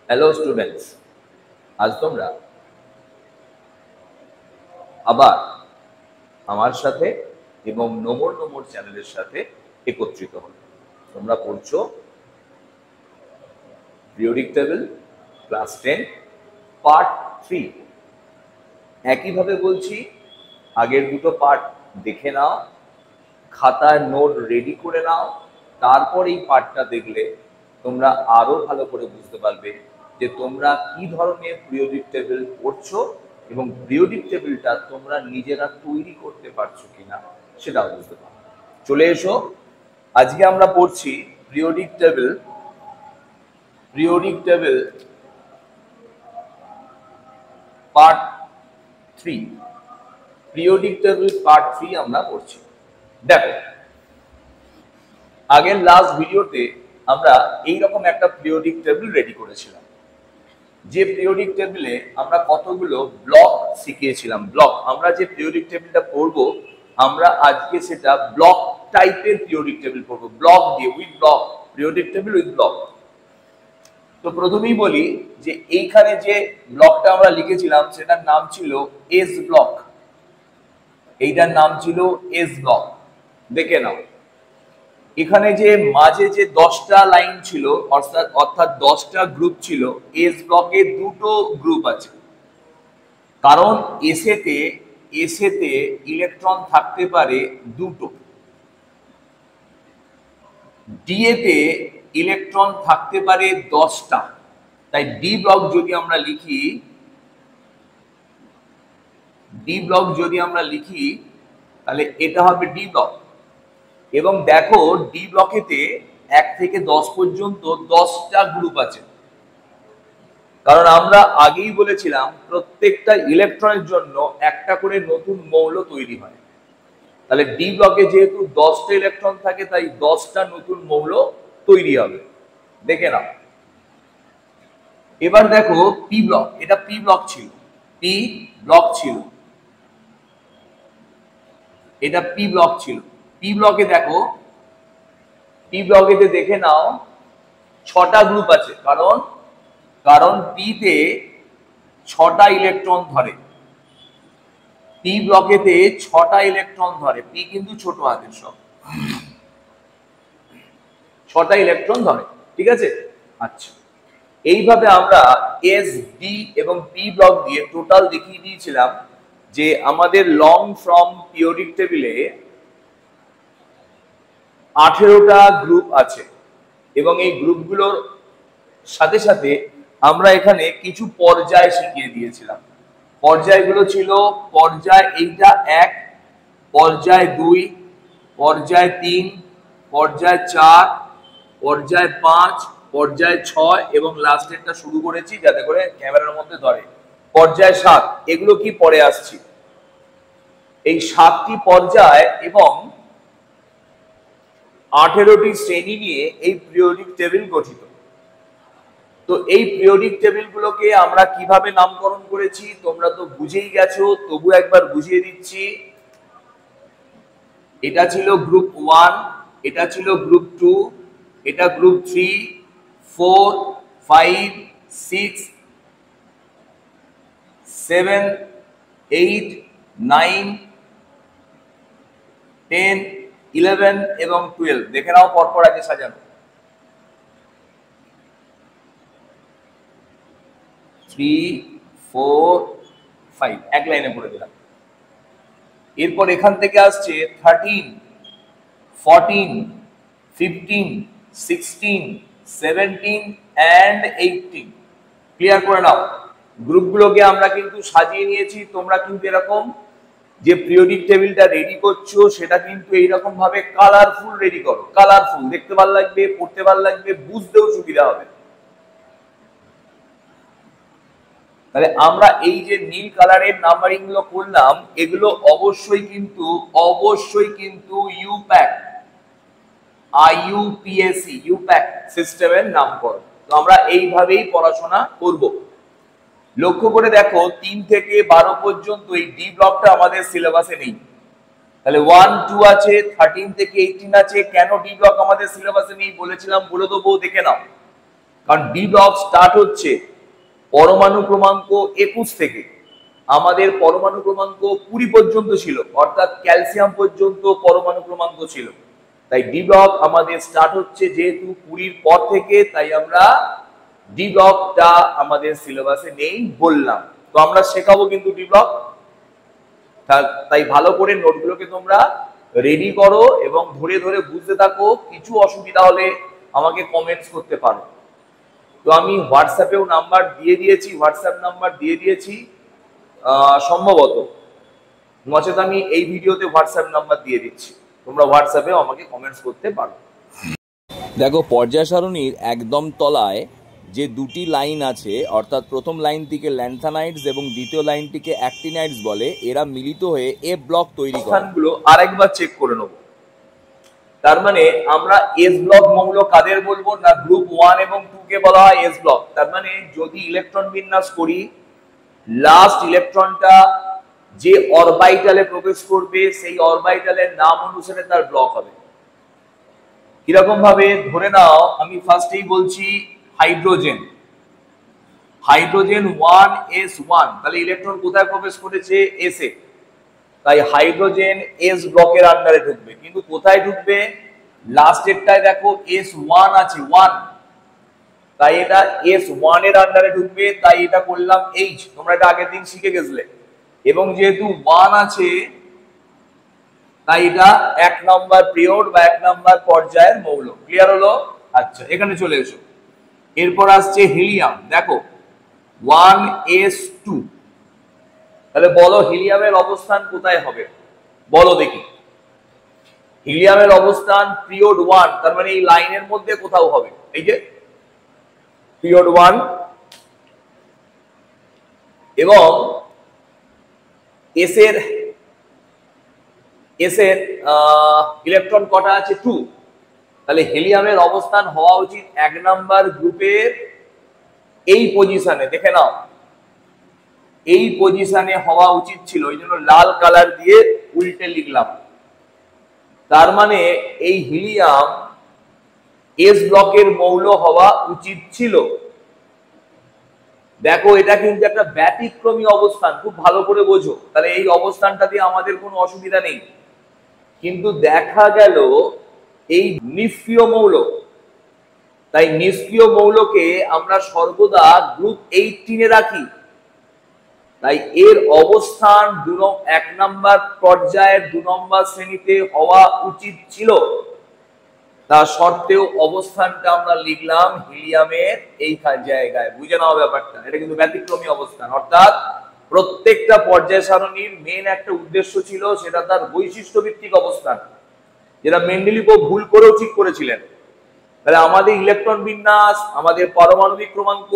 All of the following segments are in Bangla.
হ্যালো স্টুডেন্টস, আজ তোমরা আবার আমার সাথে এবং নোমর নোমর চ্যানেলের সাথে একত্রিত হলো। তোমরা পড়ছো পিরিয়ডিক টেবিল ক্লাস 10 পার্ট 3। একইভাবে বলছি, আগের দুটো পার্ট দেখে নাও, খাতার নোট রেডি করে নাও, তারপর এই পার্টটা দেখলে তোমরা আরো ভালো করে বুঝতে পারবে যে তোমরা কি ধরনের পিরিয়ডিক টেবিল পড়ছো এবং পিরিয়ডিক টেবিলটা তোমরা নিজেরা তৈরি করতে পারছো কিনা সেটাও বুঝতে পারবে। চলে এসো, আজকে আমরা পড়ছি periodic table part 3। Periodic table part 3 আমরা পড়ছি। দেখো, আগের লাস্ট ভিডিওতে আমরা এইরকম একটা পিরিয়ডিক টেবিল রেডি করেছিলাম, যে পিরিয়ডিক টেবিলে আমরা কতগুলো ব্লক শিখিয়েছিলাম। ব্লক, আমরা যে পিরিয়ডিক টেবিলটা পড়বো আমরা আজকে সেটা ব্লক টাইপের পিরিয়ডিক টেবিল পড়বো, ব্লক দিয়ে, with block, periodic table with block. তো প্রথমেই বলি যে এইখানে যে ব্লকটা আমরা লিখেছিলাম সেটার নাম ছিল এস ব্লক। এইটার নাম ছিল এস ব্লক। দেখে নাও, এখানে যে মাঝে যে 10টা লাইন ছিল, অর্থাৎ 10টা গ্রুপ ছিল। এস ব্লকে দুটো গ্রুপ আছে, কারণ এসেতে ইলেকট্রন থাকতে পারে দুটো, ডিএতে ইলেকট্রন থাকতে পারে 10টা। তাই ডি ব্লক যদি আমরা লিখি তাহলে এটা হবে ডি ব্লক। এবং দেখো, ডি ব্লকেতে 1 থেকে 10 পর্যন্ত 10টা গ্রুপ আছে, কারণ আমরা আগেই বলেছিলাম প্রত্যেকটা ইলেকট্রনের জন্য একটা করে নতুন মৌল তৈরি হয়। তাহলে ডি ব্লকে যেহেতু 10টা ইলেকট্রন থাকে, তাই 10টা নতুন মৌল তৈরি হবে। দেখে নাও, এবার দেখো পি ব্লক, এটা পি ব্লক ছিল, এটা পি ব্লক ছিল। পি ব্লকে দেখো, পি ব্লকেতে দেখে নাও 6টা গ্রুপ আছে, কারণ পিতে 6টা ইলেকট্রন ধরে। পি ব্লকেতে 6টা ইলেকট্রন ধরে, পি কিন্তু ছোট হাতের সব, 6টা ইলেকট্রন ধরে। ঠিক আছে, আচ্ছা, এইভাবে আমরা এস, ডি এবং পি ব্লক দিয়ে টোটাল দেখিয়ে দিয়েছিলাম যে আমাদের লং ফ্রম পিরিয়ডিক টেবিলে 18টা গ্রুপ আছে, এবং এই গ্রুপগুলোর সাথে সাথে আমরা এখানে কিছু পর্যায় শিখিয়ে দিয়েছিলাম। পর্যায়গুলো ছিল পর্যায়, এইটা 1, পর্যায় 2, পর্যায় 3, পর্যায় 4, পর্যায় 5, পর্যায় 6 এবং লাস্টেরটা শুরু করেছি যাতে করে ক্যামেরার মধ্যে ধরে, পর্যায় 7। এগুলো কি পরে আসছি। এই 7টি পর্যায় এবং 18টি শ্রেণী নিয়ে এই পিরিয়ডিক টেবিল গঠিত। তো এই পিরিয়ডিক টেবিলগুলোকে আমরা কিভাবে নামকরণ করেছি তোমরা তো বুঝেই গেছো, তবু একবার বুঝিয়ে দিচ্ছি। এটা ছিল গ্রুপ 1, এটা ছিল গ্রুপ 2, এটা গ্রুপ 3, 4, 5, 6, 7, 8, 9, 10, 11 এবং 12। দেখে নাও পরপর আগে সাজানো, 3, 4, 5, এক লাইনে পড়ে দিলাম। এরপর এখান থেকে আসছে 13, 14, 15, 16, 17 and 18। ক্লিয়ার করে নাও। গ্রুপগুলোকে আমরা কিন্তু সাজিয়ে নিয়েছি। তোমরা কিন্তু এরকম যে পিরিয়ডিক টেবিলটা রেডি করছো সেটা কিন্তু এইরকম ভাবে কালারফুল রেডি করো। কালারফুল, দেখতে ভালো লাগবে, পড়তে ভালো লাগবে, বুঝতেও সুবিধা হবে। তাহলে আমরা এই যে নীল কালারের নাম্বারিং গুলো করলাম, এগুলো অবশ্যই কিন্তু ইউপ্যাক, আইইউপিএসি, ইউপ্যাক সিস্টেমের নামকরণ। তো আমরা এইভাবেই পড়াশোনা করব। লক্ষ্য করে দেখো, 3 থেকে 12 পর্যন্ত এই ডি ব্লকটা আমাদের সিলেবাসে নেই। তাহলে 1, 2 আছে, 13 থেকে 18 আছে। কেন ডি ব্লক আমাদের সিলেবাসে নেই বলেছিলাম, বলে দেবো, দেখে নাও। কারণ ডি ব্লক স্টার্ট হচ্ছে পরমাণু ক্রমাঙ্ক 21 থেকে, আমাদের পরমাণু ক্রমাঙ্ক 20 পর্যন্ত ছিল, অর্থাৎ ক্যালসিয়াম পর্যন্ত পরমাণু ক্রমাঙ্ক ছিল। তাই ডি ব্লক আমাদের স্টার্ট হচ্ছে যেহেতু 20 পর থেকে, তাই আমরা ডি ব্লকটা আমাদের সিলেবাসে নেই বললাম। তো আমরা শেখাবো কিন্তু ডি ব্লক, তাই ভালো করে নোটগুলোকে তোমরা রেডি করো এবং ধরে ধরে বুঝতে থাকো। কিছু অসুবিধা হলে আমাকে কমেন্টস করতে পারো। তো আমি হোয়াটসঅ্যাপেও নাম্বার দিয়ে দিয়েছি, হোয়াটসঅ্যাপ নাম্বার দিয়ে দিয়েছি সম্ভবত, নচেত আমি এই ভিডিওতে হোয়াটসঅ্যাপ নাম্বার দিয়ে দিচ্ছি, তোমরা হোয়াটসঅ্যাপেও আমাকে কমেন্টস করতে পারো। দেখো, পর্যায় সারণীর একদম তলায় যে দুটি লাইন আছে, অর্থাৎ প্রথম লাইনটিকে ল্যান্থানাইডস এবং দ্বিতীয় লাইনটিকে অ্যাক্টিনাইডস বলে, এরা মিলিত হয়ে এ ব্লক তৈরি করে। স্থানগুলো আরেকবার চেক করে নেব। তার মানে আমরা এস ব্লক মৌল কাদের বলবো না, গ্রুপ 1 এবং 2 কে বলা হয় এস ব্লক। তার মানে যদি ইলেকট্রন বিন্যাস করি, লাস্ট ইলেকট্রনটা যে অরবিটালে প্রবেশ করবে সেই অরবিটালের নাম অনুসারে তার ব্লক হবে। কিরকম ভাবে, ধরে নাও আমি ফার্স্টেই বলছি হাইড্রোজেন, হাইড্রোজেন 1s1, তাহলে ইলেকট্রন কোথায় প্রবেশ করেছে, এস এ। তাই হাইড্রোজেন এস ব্লকের আন্ডারে ঢুকবে, কিন্তু কোথায় ঢুকবে, লাস্টেরটায় দেখো S1 আছে 1, তাই এটা S1 এর আন্ডারে ঢুকবে, তাই এটা করলাম H। তোমরা এটা আগের দিন শিখে গেছিলে। এবং যেহেতু 1 আছে তাই এটা 1 নম্বর পিরিয়ড বা 1 নম্বর পর্যায়ের মৌল। ক্লিয়ার হলো? আচ্ছা, এখানে চলে এসো। এরপর আসছে হিলিয়াম, দেখো 1s2। তাহলে বলো হিলিয়ামের অবস্থান কোথায় হবে, বলো দেখি। হিলিয়ামের অবস্থান পিরিয়ড 1, তার মানে এই লাইনের মধ্যে কোথাও হবে। এই যে পিরিয়ড 1 এবং এস এর ইলেকট্রন কটা আছে, 2। তাহলে হিলিয়ামের অবস্থান হওয়া উচিত 1 নাম্বার গ্রুপের এই পজিশনে। দেখে নাও, এই পজিশনে হওয়া উচিত ছিল, এই জন্য লাল কালার দিয়ে উল্টে লিখলাম। তার মানে এই হিলিয়াম এস ব্লকের মৌল হওয়া উচিত ছিল। দেখো, এটা কিন্তু একটা ব্যতিক্রমী অবস্থান, খুব ভালো করে বোঝো। তাহলে এই অবস্থানটা দিয়ে আমাদের কোনো অসুবিধা নেই। কিন্তু দেখা গেল এই নিষ্ক্রিয় মৌল, তাই নিষ্ক্রিয় মৌলকে আমরা সর্বদা গ্রুপ 18 এ রাখি। তাই এর অবস্থান 1 নম্বর পর্যায়ের 2 নম্বর শ্রেণীতে হওয়া উচিত ছিল। তা সত্ত্বেও অবস্থানটা আমরা লিখলাম হিলিয়ামের এই জায়গায়। বুঝে নাও ব্যাপারটা, এটা কিন্তু ব্যতিক্রমী অবস্থান। অর্থাৎ প্রত্যেকটা পর্যায় সারণীর মেন একটা উদ্দেশ্য ছিল, সেটা তার বৈশিষ্ট্য ভিত্তিক অবস্থান, যেটা মেন্ডেলিভও ভুল করেও ঠিক করেছিলেন। তাহলে আমাদের ইলেকট্রন বিন্যাস, আমাদের পারমাণবিক ক্রমাঙ্ক,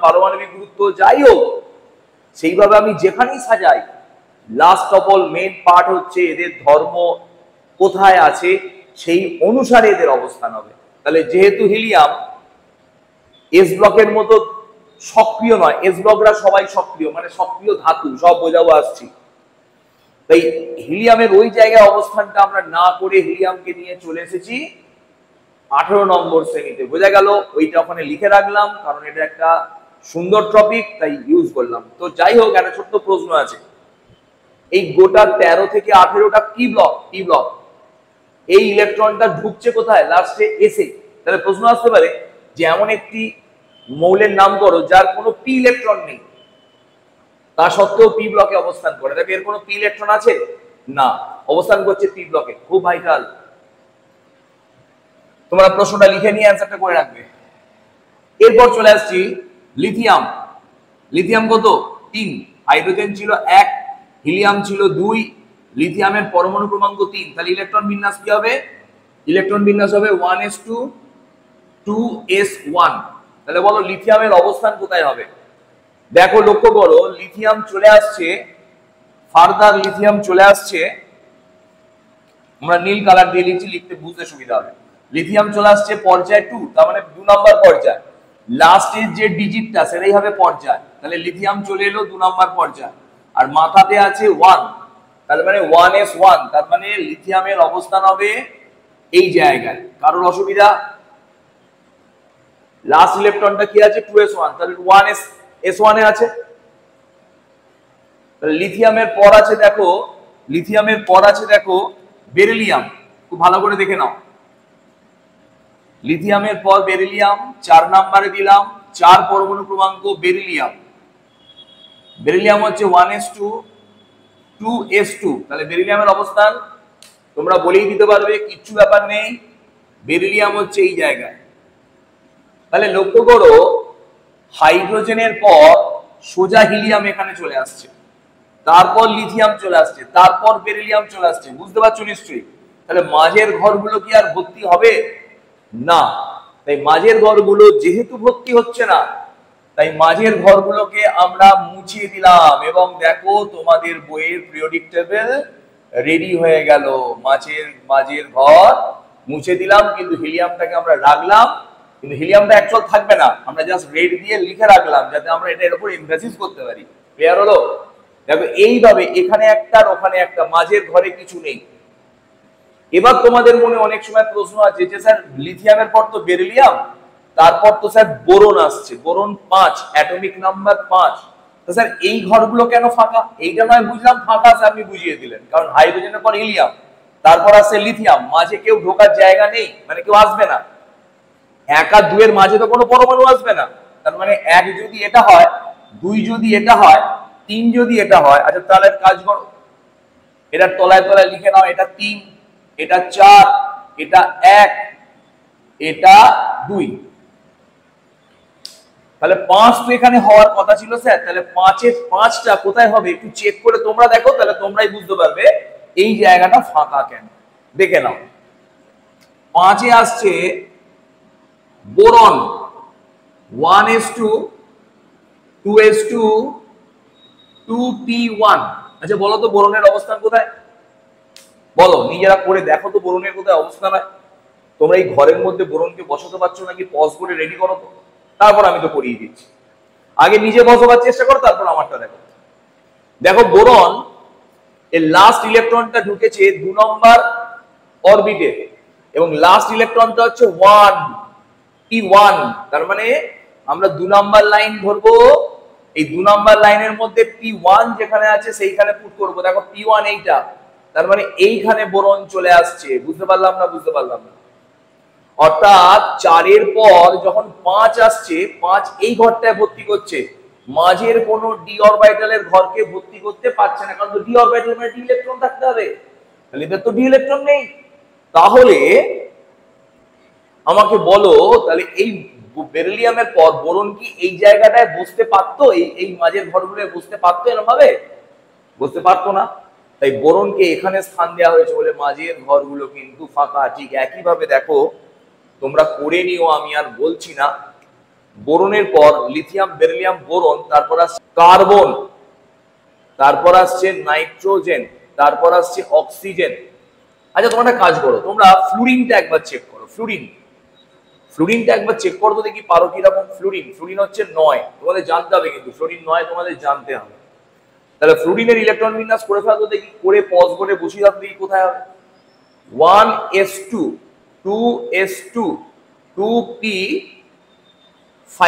পারমাণবিক গুরুত্ব যাই হোক, সেইভাবে আমি যেখানেই সাজাই, last of all men part হচ্ছে এদের ধর্ম কোথায় আছে, সেই অনুসারে এদের অবস্থান হবে। তাহলে যেহেতু হিলিয়াম এস ব্লকের মতো সক্রিয় নয়, এস ব্লকরা সবাই সক্রিয়, মানে সক্রিয় ধাতু, সব বোঝাবো আসছি। তাই হিলিয়ামের ওই জায়গায় অবস্থানটা আমরা না করে হিলিয়ামকে নিয়ে চলে এসেছি 18 নম্বর শ্রেণীতে। বোঝা গেল? ওইটা ওখানে লিখে রাখলাম, কারণ এটা একটা সুন্দর টপিক, তাই ইউজ করলাম। তো যাই হোক, একটা ছোট্ট প্রশ্ন আছে, এই গোটা 13 থেকে 18টা কি ব্লক? P block. এই ইলেকট্রনটা ঢুকছে কোথায়? লাস্টে এসে। তাহলে প্রশ্ন আসতে পারে যে এমন একটি মৌলের নাম করো যার কোনো পি ইলেকট্রন নেই, তা সত্ত্বেও পি ব্লকে অবস্থান করে। দেখো, এর কোনো পি ইলেকট্রন আছে না, অবস্থান করছে পি ব্লকে। খুব ভাইটাল, তোমরা প্রশ্নটা লিখে নিয়ে অ্যান্সারটা করে রাখবে। এরপর চলে আসছি লিথিয়াম। লিথিয়াম কত? 3। হাইড্রোজেন ছিল 1, হিলিয়াম ছিল 2, লিথিয়ামের পরমাণু ক্রমাঙ্ক 3। তাহলে ইলেকট্রন বিন্যাস কি হবে? ইলেকট্রন বিন্যাস হবে 1s2 2s1। তাহলে বলো লিথিয়ামের অবস্থান কোথায় হবে? দেখো, লক্ষ্য করো, লিথিয়াম চলে আসছে, ফার্দার লিথিয়াম চলে আসছে, আমরা নীল কালার দিয়ে লিখছি, লিখতে বুঝতে সুবিধা হবে। লিথিয়াম চলে আসছে পর্যায় 2, তার মানে 2 নম্বর পর্যায়। লাস্টের যে ডিজিটটা সেটাই হবে পর্যায়। তাহলে লিথিয়াম চলে এলো 2 নম্বর পর্যায়, আর মাথাতে আছে 1, তার মানে 1s1। তার মানে লিথিয়ামের অবস্থান হবে এই জায়গায়। কারোর অসুবিধা? লাস্ট ইলেকট্রনটা কি আছে 2s1, তাহলে 1s1 এ আছে। তাহলে লিথিয়ামের পর আছে দেখো, লিথিয়ামের পর আছে দেখো বেরিলিয়াম, খুব ভালো করে দেখে নাও। লিথিয়ামের পর বেরিলিয়াম 4 নম্বরে দিলাম, 4 পরমাণু ক্রমাঙ্ক বেরিলিয়াম। বেরিলিয়াম হচ্ছে 1s2 2s2, তাহলে বেরিলিয়ামের অবস্থান তোমরা বলেই দিতে পারবে, কিচ্ছু ব্যাপার নেই, বেরিলিয়াম হচ্ছে এই জায়গায়। তাহলে লক্ষ্য করো হাইড্রোজেনের পর সোজা হিলিয়াম এখানে চলে আসছে, তারপর লিথিয়াম চলে আসছে, তারপর বেরিলিয়াম চলে আসছে, বুঝতে পারছো নিশ্চয়ই। তাহলে মাঝের ঘরগুলো কি আর ভর্তি হবে না? তাই মাঝের ঘরগুলো যেহেতু ভর্তি হচ্ছে না, তাই মাঝের ঘরগুলোকে আমরা মুছিয়ে দিলাম, এবং দেখো তোমাদের বইয়ের পিরিয়ডিক টেবিল রেডি হয়ে গেল। মাঝের ঘর মুছে দিলাম, কিন্তু হিলিয়ামটাকে আমরা রাখলাম, কিন্তু হিলিয়ামটা অ্যাকচুয়াল থাকবে না, আমরা জাস্ট রেড দিয়ে লিখে রাখলাম যাতে আমরা এটার উপর এমফাসিস করতে পারি। ক্লিয়ার হলো? দেখো এইভাবে এখানে একটা আর ওখানে একটা, মাঝের ঘরে কিছু নেই। এবার তোমাদের মনে অনেক সময় প্রশ্ন আছে যে স্যার লিথিয়ামের পর তো বেরিলিয়াম, তারপর তো স্যার বোরন আসছে, বোরন 5, অ্যাটমিক নাম্বার 5, তো স্যার এই ঘরগুলো কেন ফাঁকা? এইটা নয় বুঝলাম ফাঁকা আছে, আপনি বুঝিয়ে দিলেন, কারণ হাইড্রোজেনের পর হিলিয়াম, তারপর আসছে লিথিয়াম, মাঝে কেউ ঢোকার জায়গা নেই, মানে কেউ আসবে না। 1 আর 2 এর মাঝে তো কোনো পরমাণু আসবে না, তার মানে 1 যদি এটা হয়, 2 যদি এটা হয়, 3 যদি এটা হয়, আচ্ছা তাহলে কাজ করো, এটার তলায় তলায় লিখে নাও, এটা 3, এটা 4, এটা 1, এটা 2, তাহলে 5 তো এখানে হওয়ার কথা ছিল স্যার, তাহলে 5 এর 5টা কোথায় হবে একটু চেক করে তোমরা দেখো, তাহলে তোমরাই বুঝতে পারবে এই জায়গাটা ফাঁকা কেন। দেখে নাও, 5 এ আসছে বোরন 1s2 2s2 2p1। আচ্ছা বলো তো বোরনের অবস্থান কোথায়? বলো, নিজেরা করে দেখো তো বোরনের কোথায় অবস্থান হয়। তোমরা এই ঘরের মধ্যে বোরনকে বসাতে পারছো নাকি? পজ করে রেডি করো তো, তারপর আমি তো করিয়ে দিচ্ছি। আগে নিজে বসাবার চেষ্টা করো, তারপর আমারটা দেখো। দেখো বোরন এর লাস্ট ইলেকট্রনটা ঢুকেছে 2 নম্বর অরবিটে, এবং লাস্ট ইলেকট্রনটা হচ্ছে 1 p1, তার মানে আমরা 2 নম্বর লাইন ধরবো, এই 2 নম্বর লাইনের মধ্যে p1 যেখানে আছে সেইখানে পুট করব। দেখো p1 এইটা, তার মানে এইখানে বোরন চলে আসছে। বুঝতে পারলাম না? বুঝতে পারলাম না। অর্থাৎ 4 এর পর যখন 5 আসছে, 5 এই ঘরটায় ভর্তি করছে, মাঝের কোন ডি অরবিটালের ঘরকে ভর্তি করতে পারছে না, কারণ ডি অরবিটাল মানে ডি ইলেকট্রন থাকতে হবে, তাহলে এদের তো ডি ইলেকট্রন নেই। তাহলে আমাকে বলো, তাহলে এই বেরিলিয়ামের পর বোরন কি এই জায়গাটায় বসতে পারতো? এই মাঝের ঘরগুলোয় বসতে পারতো এরকম ভাবে? বসতে পারতো না। তাই বোরনকে এখানে স্থান দেওয়া হয়েছে বলে মাঝের ঘরগুলো কিন্তু ফাঁকা। ঠিক একই ভাবে দেখো, তোমরা করে নিও, আমি আর বলছি না। বোরনের পর লিথিয়াম বেরিলিয়াম বোরন, তারপর আসছে কার্বন, তারপর আসছে নাইট্রোজেন, তারপর আসছে অক্সিজেন। আচ্ছা তোমরা কাজ করো, তোমরা ফ্লুরিনটা একবার চেক করো। ফ্লুরিনটা একবার চেক করো তো দেখি পারো কিরকম। ফ্লুরিন হচ্ছে 9, তোমাদের জানতে হবে, কিন্তু ফ্লুরিন 9 তোমাদের জানতে হবে। তাহলে ফ্লুরিনের ইলেকট্রন বিন্যাস করে ফেলো দেখি, করে পজ করে বসিয়ে দাও দেখি কোথায় হবে। 1s2 2s2 2p5,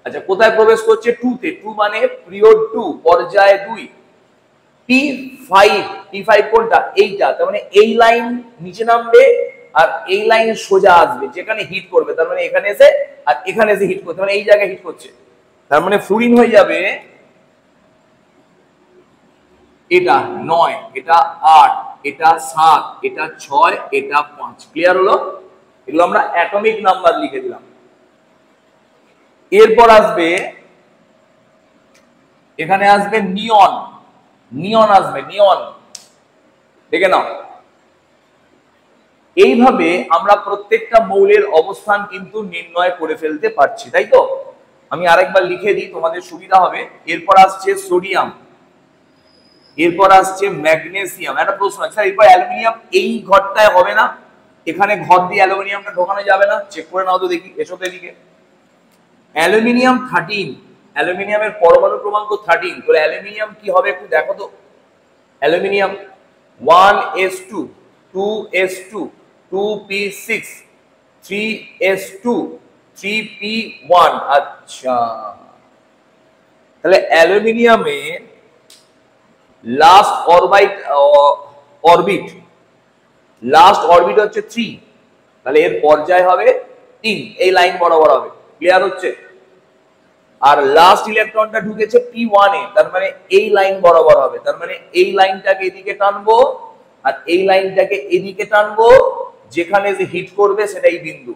আচ্ছা কোথায় প্রবেশ করছে? 2 তে। 2 মানে পিরিয়ড 2, পর্যায় 2। p5 কোনটা? এইটা, তার মানে এই লাইন নিচে নামবে আর এই লাইন সোজা আসবে, যেখানে হিট করবে, তার মানে এখানে এসে আর এখানে এসে হিট করছে, মানে এই জায়গায় হিট করছে, তার মানে ফ্লুরিন হয়ে যাবে এটা 9, এটা 8, এটা 7, এটা 6, এটা 5। ক্লিয়ার হলো? এগুলো আমরা অ্যাটমিক নাম্বার লিখে দিলাম। এরপর আসবে, এখানে আসবে নিয়ন, আসবে নিয়ন, দেখে নাও। এইভাবে আমরা প্রত্যেকটা মৌলের অবস্থান কিন্তু নির্ণয় করে ফেলতে পারছি, তাই তো? আমি আরেকবার লিখে দিই, তোমাদের সুবিধা হবে। এরপর আসছে সোডিয়াম, এরপর আসছে ম্যাগনেসিয়াম। একটা প্রশ্ন আছে, স্যার এরপর অ্যালুমিনিয়াম এই ঘরটায় হবে না? এখানে ঘর দিয়ে অ্যালুমিনিয়ামটা ঢোকানো যাবে না? চেক করে নাও তো দেখি, এসো তো এদিকে। অ্যালুমিনিয়াম 13, অ্যালুমিনিয়ামের পরমাণু ক্রমাঙ্ক 13, তাহলে অ্যালুমিনিয়াম কি হবে একটু দেখো তো। Aluminium 1s2 2s2 2p6 3s2 3p1। আচ্ছা, তাহলে অ্যালুমিনিয়ামের লাস্ট অরবিট হচ্ছে 3, তাহলে এর পর্যায় হবে 3, এই লাইন বরাবর হবে। ক্লিয়ার হচ্ছে? আর লাস্ট ইলেকট্রনটা ঢুকেছে p1 এ, তার মানে এই লাইন বরাবর হবে। তার মানে এই লাইনটাকে এদিকে টানবো আর এই লাইনটাকে এদিকে টানবো, যেখানে যে হিট করবে সেটাই বিন্দু।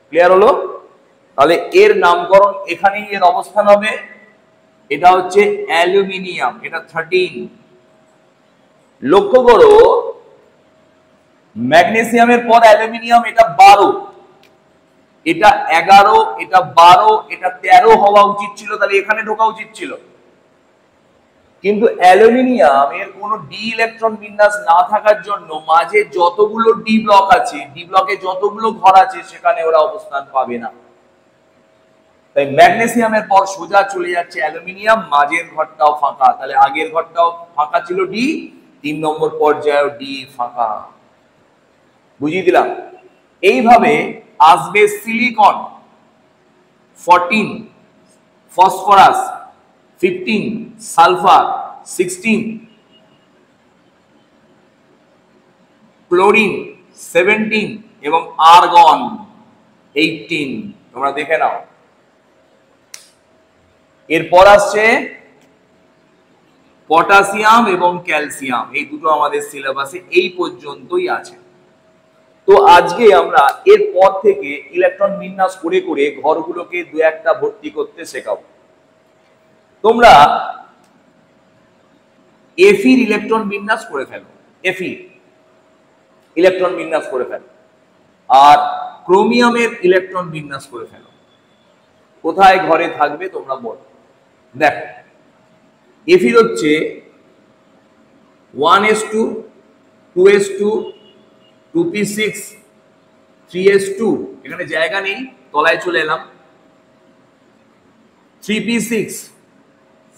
ক্লিয়ার হলো? তাহলে এর নামকরণ এখানেই এর অবস্থান হবে। এটা হচ্ছে অ্যালুমিনিয়াম, এটা 13। লক্ষ্য করো, ম্যাগনেসিয়ামের পর অ্যালুমিনিয়াম, এটা 12, এটা 11, এটা 12, এটা 13 হওয়া উচিত ছিল, তাহলে এখানে ঢোকা উচিত ছিল। কিন্তু অ্যালুমিনিয়াম এর কোনো ডি ইলেকট্রন বিন্যাস না থাকার জন্য মাঝে যতগুলো ডি ব্লক আছে, ডি ব্লকে যতগুলো ঘর আছে, সেখানে ওরা অবস্থান পাবে না। তাই ম্যাগনেসিয়ামের পর সোজা চলে যাচ্ছে অ্যালুমিনিয়াম, মাঝের ঘরটাও ফাঁকা, তাহলে আগের ঘরটাও ফাঁকা ছিল ডি, 3 নম্বর পর্যায়ে ডি ফাঁকা। বুঝিয়ে দিলাম। এইভাবে আসবে সিলিকন 14, ফসফরাস 15, সালফার 16, ক্লোরিন 17 এবং আর্গন 18। তোমরা দেখে নাও। এরপর আসছে পটাশিয়াম এবং ক্যালসিয়াম, এই দুটো আমাদের সিলেবাসে এই পর্যন্তই আছে। তো আজকে আমরা এরপর থেকে ইলেকট্রন বিন্যাস করে করে ঘরগুলোকে দু একটা ভর্তি করতে শেখাবো। তোমরা এফির ইলেকট্রন বিন্যাস করে ফেলো, এফির ইলেকট্রন বিন্যাস করে ফেলো, আর ক্রোমিয়ামের ইলেকট্রন বিন্যাস করে ফেলো। কোথায় ঘরে থাকবে তোমরা বলো। দেখো, এফির হচ্ছে 1s2, 2s2, 2p6, 3s2, এখানে জায়গা নেই, তলায় চলে এলাম, 3p6,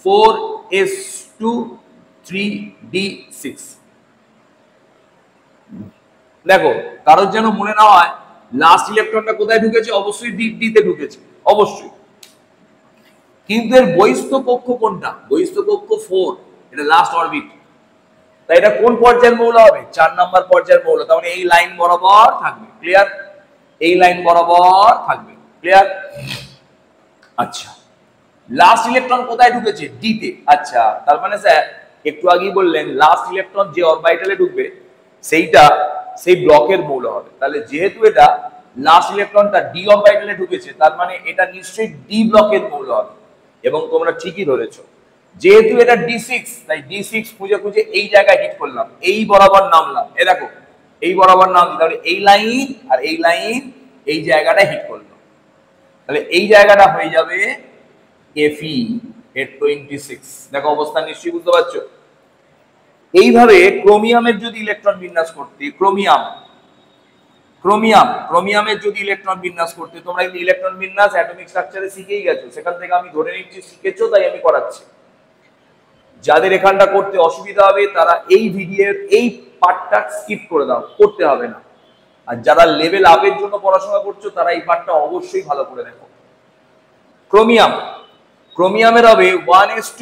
4s2, 3d6। দেখো, কারোর যেন মনে না হয় লাস্ট ইলেকট্রনটা কোথায় ঢুকেছে, অবশ্যই ডিতে ঢুকেছে, অবশ্যই। কিন্তু এর বহিস্থ কক্ষ কোনটা? বহিস্থ কক্ষ 4, এটা লাস্ট অরবিট। তাই এটা কোন পর্যায়ের মৌল হবে? 4 নাম্বার পর্যায়ের মৌল। তার মানে এই লাইন বরাবর থাকবে। ক্লিয়ার? এই লাইন বরাবর থাকবে। ক্লিয়ার? আচ্ছা, লাস্ট ইলেকট্রন কোথায় ঢুকেছে? ডিতে। আচ্ছা, তার মানে স্যার একটু আগেই বললেন লাস্ট ইলেকট্রন যে অরবিটালে ঢুকবে সেইটা সেই ব্লকের মৌল হবে। তাহলে যেহেতু এটা লাস্ট ইলেকট্রনটা ডি অরবিটালে ঢুকেছে, তার মানে এটা নিশ্চয়ই ডি ব্লকের মৌল হবে। এবং তোমরা ঠিকই ধরেছো, যেহেতু এটা D6, তাই D6 খুঁজে খুঁজে এই জায়গায় হিট করলাম, এই বরাবর নামলাম। এ দেখো, এই বরাবর নামছি, তাহলে এই লাইন আর এই লাইন এই জায়গাটা হিট করলো, তাহলে এই জায়গাটা হয়ে যাবে Fe এর 26। দেখো অবস্থা নিশ্চয়ই বুঝতে পারছো। এইভাবে ক্রোমিয়ামের যদি ইলেকট্রন বিন্যাস করতে, ক্রোমিয়ামের যদি ইলেকট্রন বিন্যাস করতে, তোমরা কিন্তু ইলেকট্রন বিন্যাস অ্যাটমিক স্ট্রাকচারে শিখেই গেছো, সেখান থেকে আমি ধরে নিচ্ছি শিখেছো, তাই আমি করাচ্ছি। যাদের এখানটা করতে অসুবিধা হবে তারা এই ভিডিওর এই পার্টটা স্কিপ করে দাও, করতে হবে না। আর যারা লেভেল আপের জন্য পড়াশোনা করছো তারা এই পার্টটা অবশ্যই ভালো করে দেখো। ক্রোমিয়ামের হবে 1s2,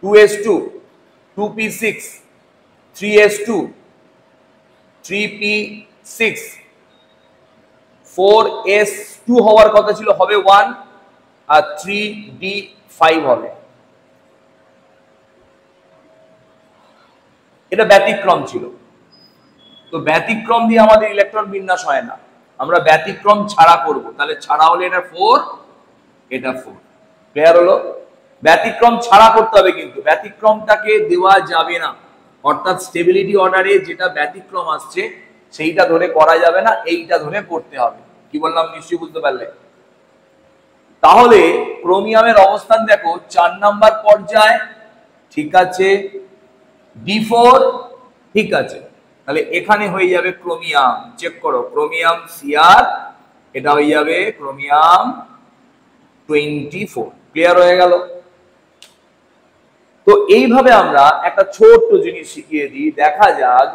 2s2, 2p6, 3s2, 3p6, 4s2 হওয়ার কথা ছিল, হবে 1, আর 3d5 হবে। এটা ব্যতিক্রম ছিল। তো ব্যতিক্রম দিয়ে আমাদের ইলেকট্রন বিন্যাস হয় না, আমরা ব্যতিক্রম ছাড়া করব। তাহলে ছাড়া হলে এটা 4, এটা 4। ক্লিয়ার হলো? ব্যতিক্রম ছাড়া করতে হবে, কিন্তু ব্যতিক্রমটাকে দেওয়া যাবে না। অর্থাৎ স্টেবিলিটি অর্ডারে যেটা ব্যতিক্রম আসছে সেইটা ধরে করা যাবে না, এইটা ধরে করতে হবে। কি বললাম নিশ্চয়ই বুঝতে পারলে? তাহলে ক্রোমিয়ামের অবস্থান দেখো 4 নাম্বার পর্যায়, ঠিক আছে, D4, ঠিক আছে। তাহলে এখানে হয়ে যাবে ক্রোমিয়াম, চেক করো, ক্রোমিয়াম Cr, এটা হয়ে যাবে ক্রোমিয়াম 24। ক্লিয়ার হয়ে গেল? তো এইভাবে আমরা একটা ছোট্ট জিনিস শিখিয়ে দিই, দেখা যাক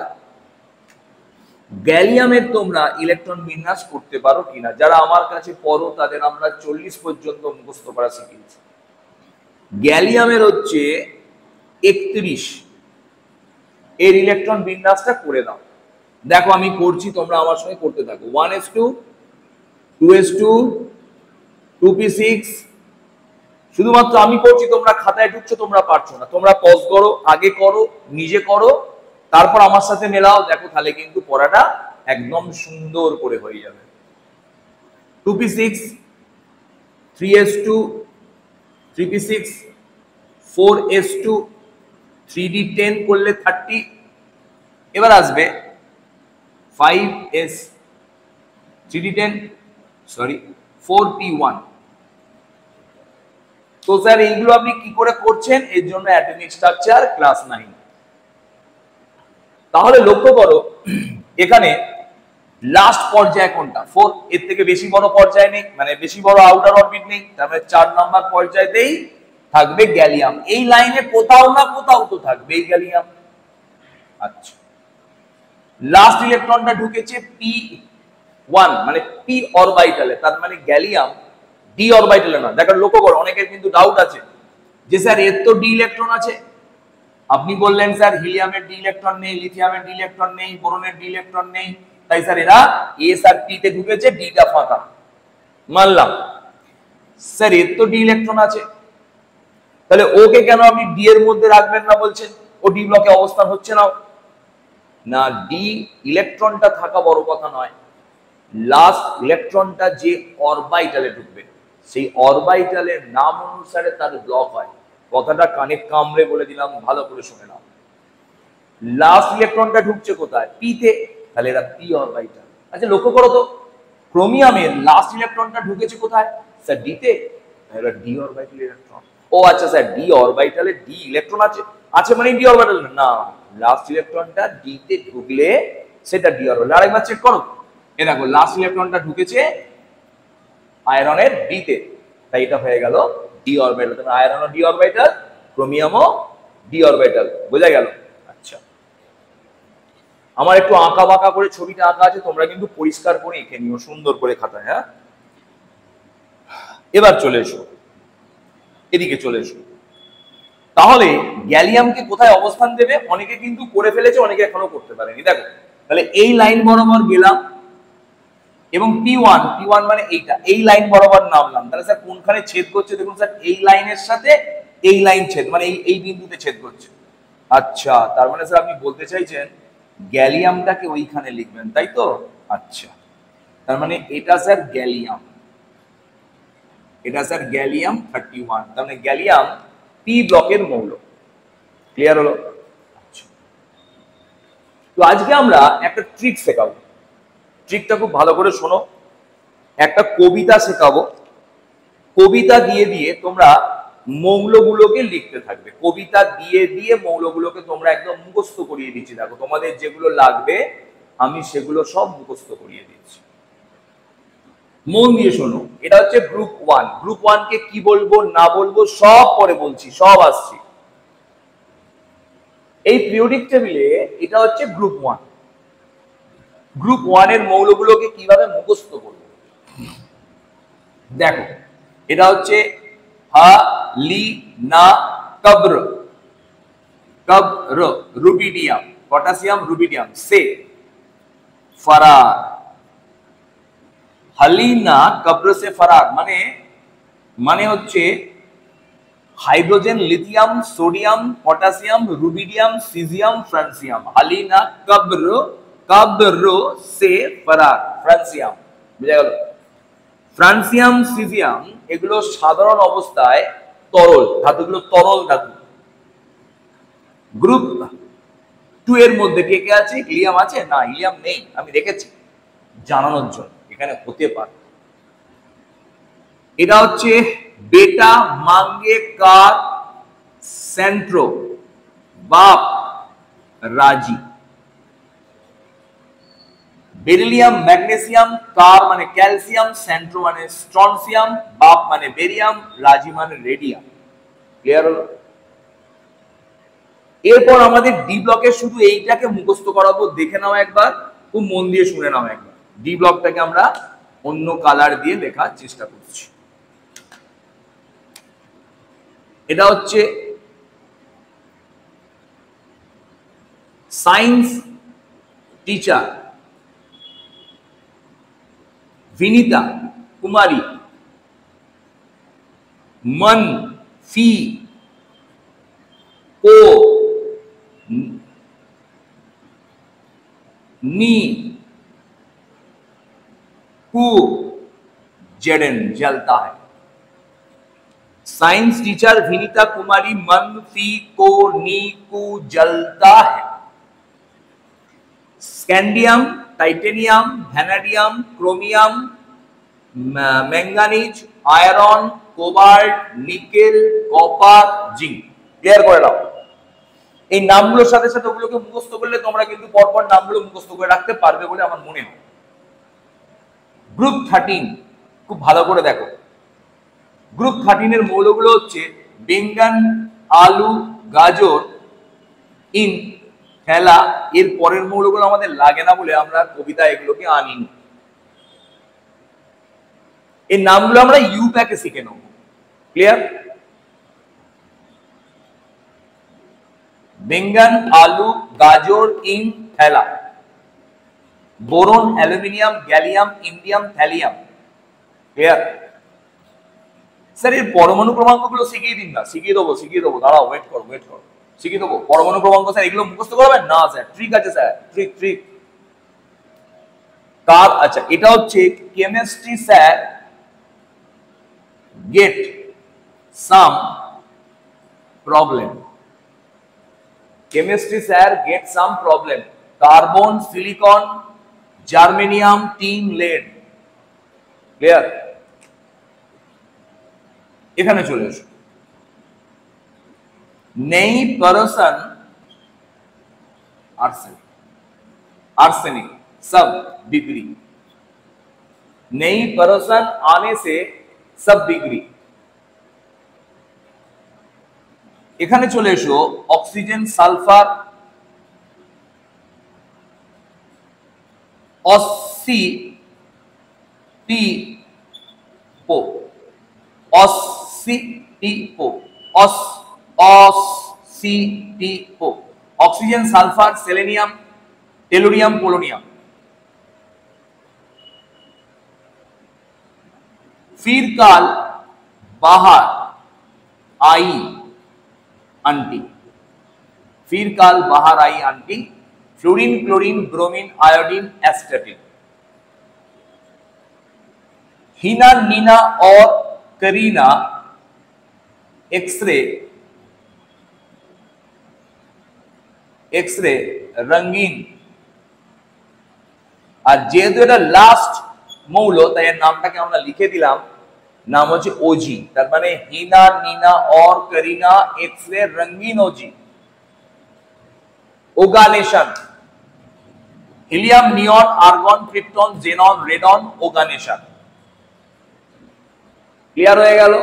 গ্যালিয়ামের তোমরা ইলেকট্রন বিন্যাস করতে পারো কিনা, যারা আমার কাছে পড়ো তাদের আমরা 40 পর্যন্ত মুখস্থ করা শিখিয়েছি। গ্যালিয়ামের হচ্ছে 31, এর ইলেকট্রন বিন্যাসটা করে দাও। দেখো আমি করছি, তোমরা আমার সঙ্গে করতে থাকো। 1s2, 2s2, 2p6, শুধুমাত্র আমি করছি, তোমরা খাতায় ঢুকছো, তোমরা পারছো না, তোমরা পজ করো, আগে করো, নিজে করো, তারপর আমার সাথে মেলাও, দেখো তাহলে কিন্তু পড়াটা একদম সুন্দর করে হয়ে যাবে। 2p6, 3s2, 3p6, 4s2, 3d10 করলে 30, এবার আসবে 5s, 3d10, সরি 4p1। তো স্যার এইগুলো আপনি কি করে করছেন, এর জন্য অ্যাটমিক স্ট্রাকচার ক্লাস 9। তাহলে লক্ষ্য করো এখানে লাস্ট পর্যায় কোনটা, 4, এর থেকে বেশি বড় পর্যায় নেই, মানে বেশি বড় আউটার অরবিট নেই, তার মানে 4 নাম্বার পর্যায়তেই থাকবে গ্যালিয়াম। এই লাইনে কোথাও না কোথাও তো থাকবে এই গ্যালিয়াম। আচ্ছা, লাস্ট ইলেকট্রনটা ঢুকেছে p1, মানে p অরবিটালে, তার মানে গ্যালিয়াম d অরবিটালে না। দেখো লক্ষ্য করো, অনেকের কিন্তু ডাউট আছে যে স্যার এর তো d ইলেকট্রন আছে, আপনি বললেন স্যার হিলিয়ামের d ইলেকট্রন নেই, লিথিয়ামের d ইলেকট্রন নেই, বোরনের d ইলেকট্রন নেই, তাই স্যার এরা s আর p তে ঢুকেছে, d টা ফাঁকা, মানলাম। স্যার এর তো d ইলেকট্রন আছে, তাহলে ওকে কেন আপনি d এর মধ্যে রাখবেন না বলছেন, ও d ব্লকে অবস্থান হচ্ছে না। না, d ইলেকট্রনটা থাকা বড় কথা নয়, লাস্ট ইলেকট্রনটা যে অরবিটালে ঢুকবে সেই অরবিটালের নাম অনুসারে তার ব্লক হয়। কথাটা কানে কামড়ে বলে দিলাম, ভালো করে শুনে নাও। লাস্ট ইলেকট্রনটা ঢুকছে কোথায়, p তে, তাহলে এরা p অরবিটাল। আচ্ছা লক্ষ্য করো তো, ক্রোমিয়ামের লাস্ট ইলেকট্রনটা ঢুকেছে কোথায়, স্যার d তে, এরা d অরবিটাল ইলেকট্রন। ও আচ্ছা স্যার d অরবিটালে d ইলেকট্রন আছে, আছে মানে d অরবিটাল না, লাস্ট ইলেকট্রনটা d তে ঢুকলে সেটা d অরবিটাল। আরেকবার চেক করো, এ দেখো লাস্ট ইলেকট্রনটা ঢুকেছে আয়রনের d তে, তাই এটা হয়ে গেল d অরবিটাল। তাহলে আয়রনও d অরবিটাল, ক্রোমিয়ামও d অরবিটাল, বোঝা গেল? আচ্ছা, আমার একটু আঁকা বাঁকা করে ছবিটা আঁকা আছে, তোমরা কিন্তু পরিষ্কার করে এঁকে নিও সুন্দর করে খাতায়। হ্যাঁ, এবার চলে এসো, এদিকে চলে এসো। তাহলে গ্যালিয়ামকে কোথায় অবস্থান দেবে, অনেকে কিন্তু করে ফেলেছে, অনেকে এখনো করতে পারেনি। দেখো তাহলে এই লাইন বরাবর গেলাম এবং p1 মানে এইটা, এই লাইন বরাবর নামলাম, তাহলে স্যার কোনখানে ছেদ করছে দেখুন স্যার, এই লাইনের সাথে এই লাইন ছেদ, মানে এই বিন্দুতে ছেদ করছে। আচ্ছা, তার মানে স্যার আপনি বলতে চাইছেন গ্যালিয়ামটাকে ওইখানে লিখবেন, তাই তো? আচ্ছা, তার মানে এটা স্যার গ্যালিয়াম, এটা স্যার গ্যালিয়াম 31, তার মানে গ্যালিয়াম p ব্লকের মৌল। ক্লিয়ার হলো? আচ্ছা, তো আজকে আমরা একটা ট্রিক শেখাবো, ট্রিকটা খুব ভালো করে শোনো। একটা কবিতা শেখাবো, কবিতা দিয়ে দিয়ে তোমরা মৌলগুলোকে লিখতে থাকবে, কবিতা দিয়ে দিয়ে মৌলগুলোকে তোমরা একদম মুখস্থ করিয়ে দিচ্ছি। দেখো তোমাদের যেগুলো লাগবে আমি সেগুলো সব মুখস্থ করিয়ে দিচ্ছি, মন দিয়ে শোনো। এটা হচ্ছে গ্রুপ 1। গ্রুপ 1 কে কি বলবো না বলবো সব পরে বলছি, সব আসছি। এই পিরিয়ডিক টেবিলে এটা হচ্ছে গ্রুপ 1। গ্রুপ 1 এর মৌলগুলোকে কিভাবে মুখস্থ করব দেখো, এটা হচ্ছে কব্র, রুবিডিয়াম, পটাশিয়াম রুবিডিয়াম, সে ফরার। হালিনা কব্র সে ফরার মানে হচ্ছে hydrogen, lithium, sodium, potassium, rubidium, caesium, francium. হালিনা কব্র সে ফরার, ফ্রান্সিয়াম। বুঝা গেল? ফ্রান্সিয়াম, সিজিয়াম এগুলো সাধারণ অবস্থায় তরল ধাতুগুলো, তরল ধাতু। গ্রুপ 2 এর মধ্যে কে কে আছে? হিলিয়াম আছে না? হিলিয়াম নেই, আমি রেখেছি জানানোর জন্য, এখানে হতে পারে। এটা হচ্ছে বেটা মাঙ্গে কার সেন্ট্রো, বাপ রাজি। বেরিলিয়াম, ম্যাগনেসিয়াম, কার মানে ক্যালসিয়াম, সেন্ট্রো মানে স্ট্রনসিয়াম, বাপ মানে বেরিয়াম, রাজি মানে রেডিয়াম। ক্লিয়ার হলো? এরপর আমাদের ডি ব্লকে শুধু এইটাকে মুখস্থ করাবো, দেখে নাও একবার খুব মন দিয়ে শুনে নাও একবার। ডি ব্লকটাকে আমরা অন্য কালার দিয়ে লেখার চেষ্টা করছি। এটা হচ্ছে সায়েন্স টিচার विनीता कुमारी मन फी को नी कु जेडन जलता है। साइंस टीचर विनीता कुमारी मन फी को नी कु जलता है। Scandium, titanium, vanadium, chromium, manganese, iron, cobalt, nickel, कपार, जिंक। ক্লিয়ার করে নাও। এই নামগুলোর সাথে সাথে ওগুলোকে মুখস্থ করলে তোমরা কিন্তু পরপর নামগুলো মুখস্থ করে রাখতে পারবে বলে আমার মনে হয়। গ্রুপ 13 খুব ভালো করে দেখো। গ্রুপ 13 এর মৌলগুলো হচ্ছে বেঙ্গন, আলু, গাজর, ইন, খেলা। এর পরের মৌলগুলো আমাদের লাগে না বলে আমরা কবিতা এগুলোকে আনিনি। এই নামগুলো আমরা ইউ প্যাকে শিখে নেব। ক্লিয়ার? বেঙ্গন, আলু, গাজর, ইন, খেলা। Boron, aluminium, gallium, indium, thallium. Clear? Sir এর পরমাণু ক্রমাঙ্কগুলো শিখিয়ে দিন না। শিখিয়ে দেবো, দাঁড়াও, ওয়েট করো। শিখিয়ে দেবো পরমাণু ক্রমাঙ্ক। স্যার এগুলো মুখস্থ করবেন না স্যার? ট্রিক আছে স্যার, ট্রিক। কার আচ্ছা, এটা হচ্ছে chemistry sir get some problem. Chemistry sir get some problem. Carbon, silicon, germanium, tin, lead. Clear? এখানে চলে এসো। नई परसन आर्सेनिक सब बिगड़ी। नई परसन आने से सब बिगड़ी। এখানে চলে এসো। অক্সিজেন, সালফার, অসিটিপো, oxygen, sulphur, selenium, tellurium, polonium. फिर काल बाहर आई aunty. Fluorine, chlorine, bromine, iodine, astatine. Hina, Nina और करीना एक्सरे रंगीन। আর যেহেতু এটা লাস্ট মৌল তাই এর নামটাকে আমরা লিখে দিলাম, নাম হচ্ছে ওজি। তার মানে হিনা, নীনা और करीना एक्सरे रंगीन ओजी। ओगानेशन, हिलियम, नियन, आर्गन, क्रिप्टन, जेनन, रेडन, ओगानेशन। ক্লিয়ার হয়ে গেল?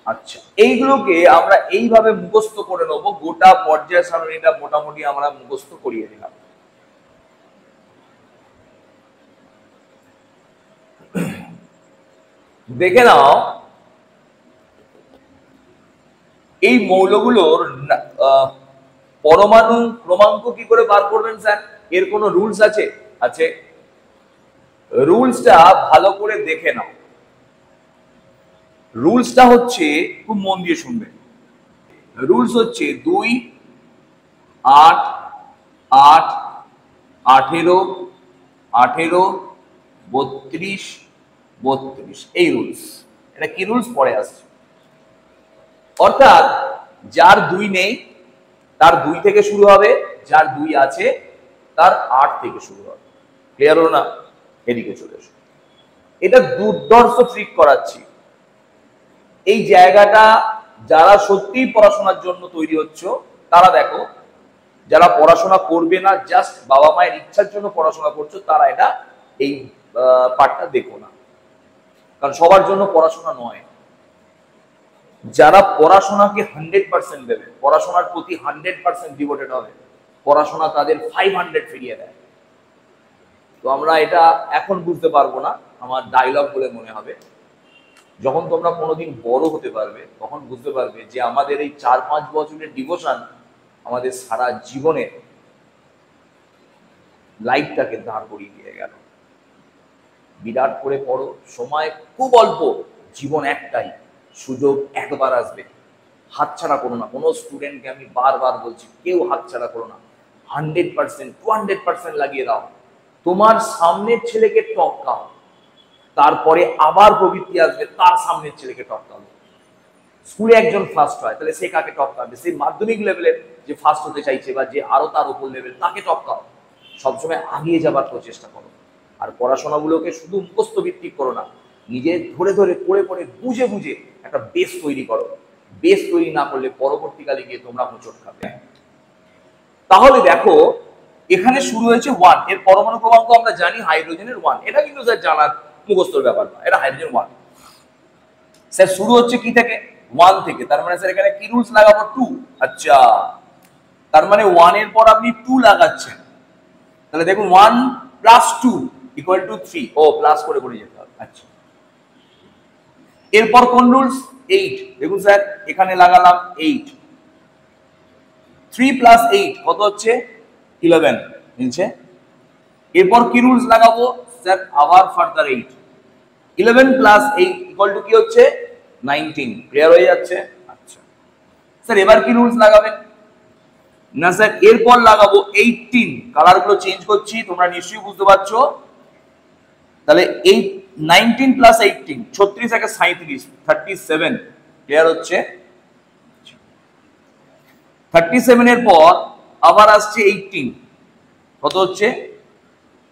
আচ্ছা, এইগুলোকে আমরা এইভাবে মুখস্থ করে নেব। গোটা পর্যায় সারণীটা মোটামুটি আমরা মুখস্থ করিয়ে দিলাম। দেখে নাও এই মৌলগুলোর পরমাণু ক্রমাঙ্ক কি করে বার করবেন স্যার? এর কোনো রুলস আছে? আছে। রুলসটা ভালো করে দেখে নাও। রুলসটা হচ্ছে, খুব মন দিয়ে শুনবে। রুলস হচ্ছে 2, 8, 8, 18, 18, 32, 32। এই রুলস। এটা কি রুলস পরে আসছে। অর্থাৎ যার 2 নেই তার 2 থেকে শুরু হবে, যার 2 আছে তার 8 থেকে শুরু হবে। ক্লিয়ার হলো না? এদিকে চলে এসো। এটা দুর্ধর্ষ ট্রিক করাচ্ছি। এই জায়গাটা যারা সত্যি পড়াশোনার জন্য তৈরি হচ্ছ তারা দেখো, যারা পড়াশোনা করবে না জাস্ট বাবা মায়ের ইচ্ছার জন্য পড়াশোনা করছো তারা এটা এই পার্টটা দেখো না, কারণ সবার জন্য পড়াশোনা নয়। যারা পড়াশোনাকে 100% দেবে, পড়াশোনার প্রতি 100% ডিভোটেড হবে পড়াশোনা তাদের 500 ফিরিয়ে দেয়। তো আমরা এটা এখন বুঝতে পারবো না, আমার ডায়লগ বলে মনে হবে। যখন তোমরা কোনোদিন বড় হতে পারবে তখন বুঝতে পারবে যে আমাদের এই 4-5 বছরের ডিভোশন আমাদের সারা জীবনের লাইফটাকে দাঁড় করিয়ে দিয়ে গেল। বিরাট করে পড়ো, সময় খুব অল্প, জীবন একটাই, সুযোগ একবার আসবে, হাতছাড়া করো না। কোনো স্টুডেন্টকে আমি বারবার বলছি, কেউ হাতছাড়া করো না, 100% 200% লাগিয়ে দাও। তোমার সামনের ছেলেকে টপকাও, তারপরে আবার প্রবৃত্তি আসবে তার সামনের ছেলেকে টপকাবে। স্কুলে একজন ফার্স্ট হয়, তাহলে সে কাকে টপকাবে? সেই মাধ্যমিক লেভেলের যে ফার্স্ট হতে চাইছে বা যে আরো তার উপর লেভেল, তাকে টপকাও। সবসময় আগিয়ে যাবার প্রচেষ্টা করো। আর পড়াশোনাগুলোকে শুধু মুখস্থ ভিত্তিক করো না, নিজে ধরে ধরে পড়ে পড়ে বুঝে বুঝে একটা বেস তৈরি করো। বেস তৈরি না করলে পরবর্তীকালে গিয়ে তোমরা হোঁচট খাবে। তাহলে দেখো, এখানে শুরু হয়েছে 1, এর পরমাণু ক্রমাঙ্ক আমরা জানি হাইড্রোজেনের 1। এটা কিন্তু স্যার জানার মুখস্থর ব্যাপার না, এটা হাইড্রোজেন 1। স্যার শুরু হচ্ছে কি থেকে? 1 থেকে। তার মানে স্যার এখানে কি রুলস লাগাবো? 2। আচ্ছা, তার মানে 1 এর পর আপনি 2 লাগাচ্ছেন। তাহলে দেখুন 1 + 2 = 3। ও, প্লাস করে করে যেতে হবে। আচ্ছা, এরপর কোন রুলস? 8। দেখুন স্যার এখানে লাগালাম 8। 3 + 8 কত হচ্ছে? 11 মিলছে। এরপর কি রুলস লাগাবো? স্যার আবার ফার্দার 8। 11 + 8 = কি হচ্ছে? 19। ক্লিয়ার হয়ে যাচ্ছে? আচ্ছা স্যার, এবার কি রুলস লাগাবেন? না স্যার, এরপর লাগাবো 18। কালারগুলো চেঞ্জ করছি, তোমরা নিশ্চয়ই বুঝতে পারছো। তাহলে 19 + 18 36 একে 37, 37। ক্লিয়ার হচ্ছে? 37 এর পর আবার আসছে 18, কত হচ্ছে?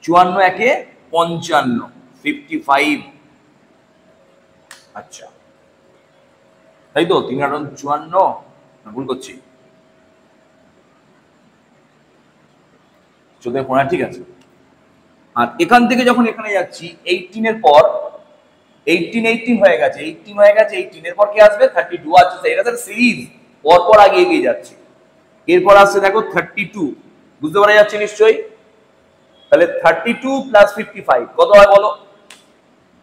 54 একে 55, 55। আচ্ছা, তাই তো? 3 × 8 = 54, ভুল করছি? 14 ঠিক আছে। আর এখান থেকে যখন এখানে যাচ্ছি 18 এর পর 18 হয়ে গেছে, 18 হয়ে গেছে, 18 এর পর কি আসবে? 32। আচ্ছা, এটা স্যার সিরিজ পর পর আগে এগিয়ে যাচ্ছে। এরপর আসছে দেখো 32, বুঝতে পারা যাচ্ছে নিশ্চয়ই? তাহলে 32 + 55 কত হয় বলো?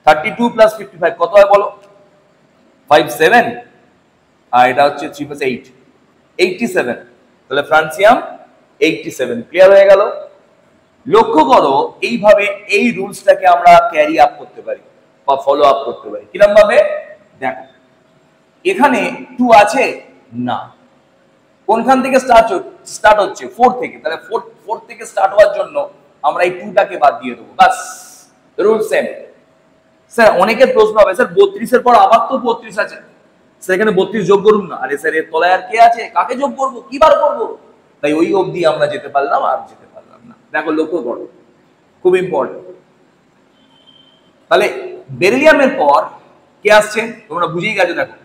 32 + 55 কত হয় বলো? 57। আর এটা হচ্ছে 3 + 8, 87। তাহলে ফ্রান্সিয়াম 87। ক্লিয়ার হয়ে গেল? লক্ষ্য করো, এইভাবে এই রুলসটাকে আমরা ক্যারি আপ করতে পারি বা ফলো আপ করতে পারি। কিরকম ভাবে? দেখো, এখানে 2 আছে না, কোনখান থেকে স্টার্ট হচ্ছে? 4 থেকে। তাহলে 4 থেকে স্টার্ট হওয়ার জন্য আমরা এই 2টাকে বাদ দিয়ে দেবো, বাস। Rule same. স্যার অনেকের প্রশ্ন হবে, স্যার 32 এর পর আবার তো 32 আছে, স্যার এখানে 32 যোগ করুন না। আরে স্যার, এর তলায় আর কে আছে? কাকে যোগ করবো, কি বার করবো? তাই ওই অবধি আমরা যেতে পারলাম, আর যেতে পারলাম না। দেখো, লক্ষ্য করো, খুব ইম্পর্টেন্ট। তাহলে বেরিলিয়ামের পর কে আসছে? তোমরা বুঝেই গেছো। দেখো,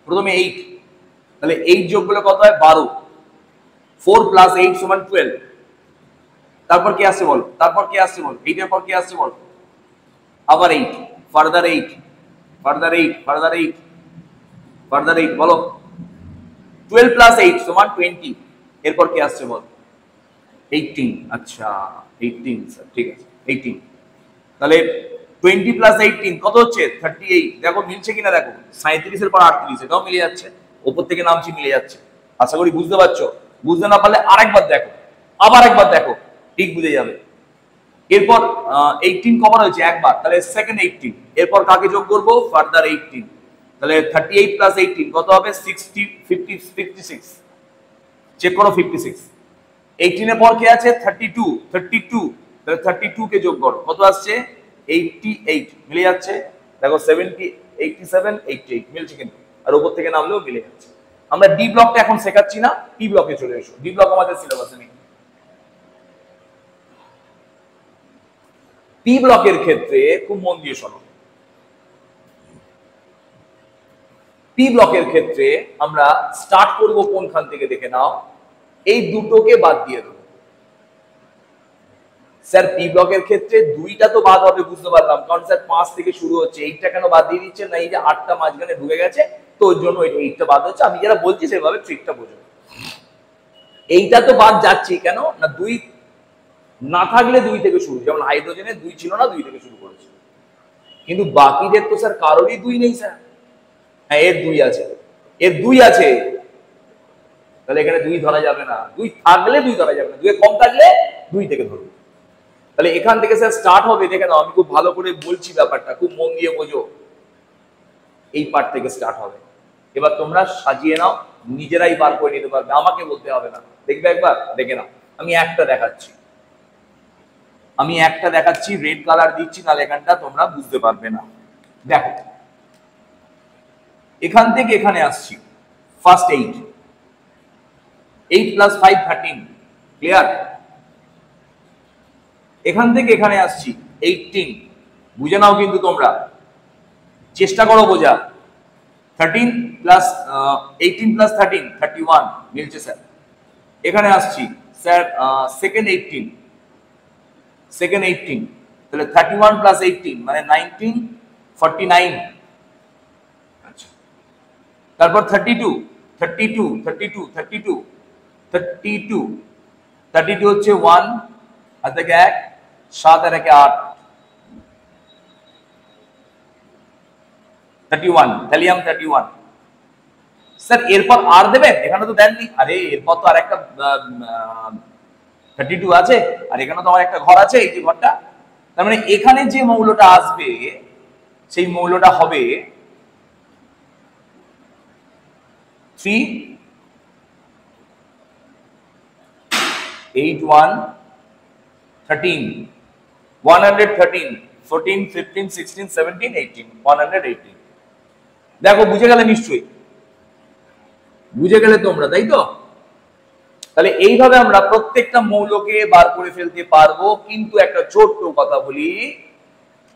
প্রথমে 8, তাহলে 8 যোগ করলে কত হয়? 12। 4 + 8 = 12। তারপর কি আসছে বলো? তারপর কি আসছে বলো? 8 এর পর কি আসছে বলো? আবার 8, ফার্দার 8, ফার্দার 8, ফার্দার 8, ফার্দার 8, বলো। 12 + 8 = 20। এরপর কি আসছে বলো? 18। আচ্ছা, 18 স্যার, ঠিক আছে, 18। তাহলে 20 + 18 কত হচ্ছে? 38। দেখো মিলছে কিনা দেখো, 37 এর পর 38, এটাও মিলে যাচ্ছে। উপর থেকে নামছি, মিলে যাচ্ছে। আশা করি বুঝতে পারছো। বুঝতে না পারলে আরেকবার দেখো, আবার একবার দেখো, ঠিক বুঝে যাবে। এরপর 18 কভার হয়েছে একবার, তাহলে সেকেন্ড 18। এরপর কাকে যোগ করবো? ফার্দার 18। তাহলে 38 + 18 কত হবে? 60, 50, 56। চেক করো, 56। 18 এর পর কে আছে? 32, 32। তাহলে 32 কে যোগ করো, কত আসছে? 88। মিলে যাচ্ছে। দেখো 70, 87, 88 মিলছে কিন্তু। আর উপর থেকে নামলেও মিলে যাচ্ছে। আমরা ডি ব্লকটা এখন শেখাচ্ছি না, পি ব্লকে চলে এসো। ডি ব্লক আমাদের সিলেবাসে নেই। পি ব্লকের ক্ষেত্রে খুব মন দিয়ে শোনো। পি ব্লকের ক্ষেত্রে আমরা স্টার্ট করব কোনখান থেকে দেখে নাও, এই দুটোকে বাদ দিয়ে দেবো। স্যার পি ব্লকের ক্ষেত্রে 2টা তো বাদ হবে, বুঝতে পারলাম, কারণ স্যার 5 থেকে শুরু হচ্ছে। 8টা কেন বাদ দিয়ে দিচ্ছেন? না, এই যে 8টা মাঝখানে ঢুকে গেছে, তো ওর জন্য 8টা বাদ হচ্ছে। আমি যারা বলছি সেভাবে ট্রিকটা বোঝো। এইটা তো বাদ যাচ্ছি কেন না, 2 না থাকলে 2 থেকে শুরু, যেমন হাইড্রোজেনের 2 ছিল না, 2 থেকে শুরু করেছে। কিন্তু বাকিদের তো স্যার কারোরই 2 নেই স্যার। হ্যাঁ, এর 2 আছে, এর 2 আছে, তাহলে এখানে 2 ধরা যাবে না। 2 থাকলে 2 ধরা যাবে না, 2 এর কম থাকলে 2 থেকে ধরবো। তাহলে এখান থেকে স্যার স্টার্ট হবে, দেখে নাও আমি খুব ভালো করে বলছি ব্যাপারটা, খুব মন দিয়ে বোঝো। এই পার্ট থেকে স্টার্ট হবে। এবার তোমরা সাজিয়ে নাও, নিজেরাই বার করে নিতে পারবে, আমাকে বলতে হবে না। দেখবে একবার, দেখে নাও। আমি একটা দেখাচ্ছি, রেড কালার দিচ্ছি, নাহলে এখানটা তোমরা বুঝতে পারবে না। দেখো, এখান থেকে এখানে আসছি, ফার্স্ট 8 + 5 13, ক্লিয়ার? এখান থেকে এখানে আসছি 18, বুঝে নাও কিন্তু তোমরা, চেষ্টা করো বোঝা। 18 + 13 31 মিলছে স্যার। এখানে আসছি স্যার সেকেন্ড 18, তাহলে 31 + 18 মানে 19 49। আচ্ছা, তারপর 32 হচ্ছে 1 আর থেকে 1, 7 আর 1 8, 31 ভ্যালিয়াম 31। স্যার এরপর আর দেবেন? এখানে তো দেননি। আরে এরপর তো আর একটা 32 আছে, আর এখানে তো আমার একটা ঘর আছে, এই যে ঘরটা। তার মানে এখানে যে মৌলটা আসবে সেই মৌলটা হবে 3 8 1 13 113 14 15 16 17 18 118। দেখো বুঝে গেলে নিশ্চয়ই, বুঝে গেলে তোমরা, তাই তো? তাহলে এইভাবে আমরা প্রত্যেকটা মৌলকে বার করে ফেলতে পারবো। কিন্তু একটা ছোট্ট কথা বলি,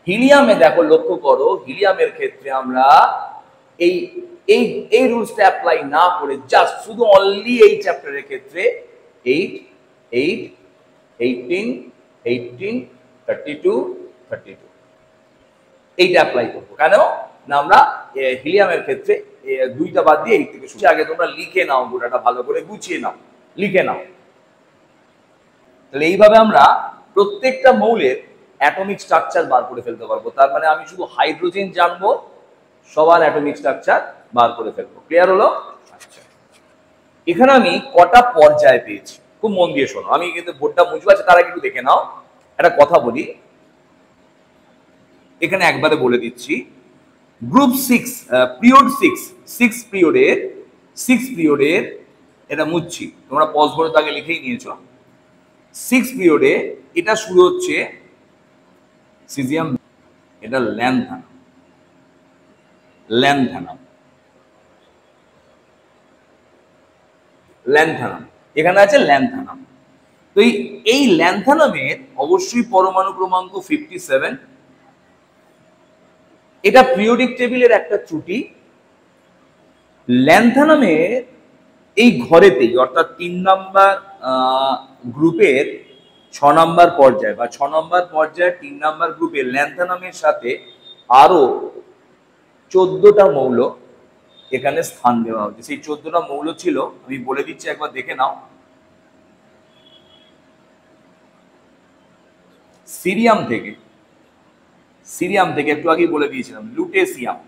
হিলিয়ামে দেখো, লক্ষ্য করো, হিলিয়ামের ক্ষেত্রে আমরা এই এই এই রুলসটা অ্যাপ্লাই না করে জাস্ট শুধু অনলি এই চ্যাপ্টারের ক্ষেত্রে 8 8 18 18 32 32 এইটা অ্যাপ্লাই করবো। কেন না, আমরা হিলিয়ামের ক্ষেত্রে 2টা বাদ দিয়ে 8 থেকে শুরু। আগে তোমরা লিখে নাও, গোটাটা ভালো করে গুছিয়ে নাও, লিখে নাও। তাহলে এইভাবে আমরা প্রত্যেকটা মৌলের অ্যাটমিক স্ট্রাকচার বার করে ফেলতে পারবো। তার মানে আমি শুধু হাইড্রোজেন জানবো, সবার অ্যাটমিক স্ট্রাকচার বার করে ফেলবো। ক্লিয়ার হলো? আচ্ছা, এখানে আমি কটা পর্যায় পেয়েছি, খুব মন দিয়ে শোনো। আমি কিন্তু বোর্ডটা মুছবো, আছে তার আগে একটু দেখে নাও। একটা কথা বলি, এখানে একবারে বলে দিচ্ছি, গ্রুপ 6 পিরিয়ড 6 পিরিয়ডের এটা মুছছি, তোমরা পজ করে তো আগে লিখেই নিয়েছো। 6 পিরিয়ডে এটা শুরু হচ্ছে সিজিয়াম, এটা ল্যান্থানাম, এখানে আছে ল্যান্থানাম। তো এই ল্যান্থানামের অবশ্যই পরমাণু ক্রমাঙ্ক 57। এটা পিরিয়ডিক টেবিলের একটা ত্রুটি। ল্যান্থানামের এই ঘরেতেই, অর্থাৎ 3 নাম্বার গ্রুপের 6 নাম্বার পর্যায় বা 6 নাম্বার পর্যায়ে 3 নাম্বার গ্রুপে ল্যান্থানামের সাথে আরো 14টা মৌল এখানে স্থান দেওয়া হচ্ছে। সেই 14টা মৌল ছিল, আমি বলে দিচ্ছি, একবার দেখে নাও। সিরিয়াম থেকে একটু আগেই বলে দিয়েছিলাম, লুটেসিয়াম।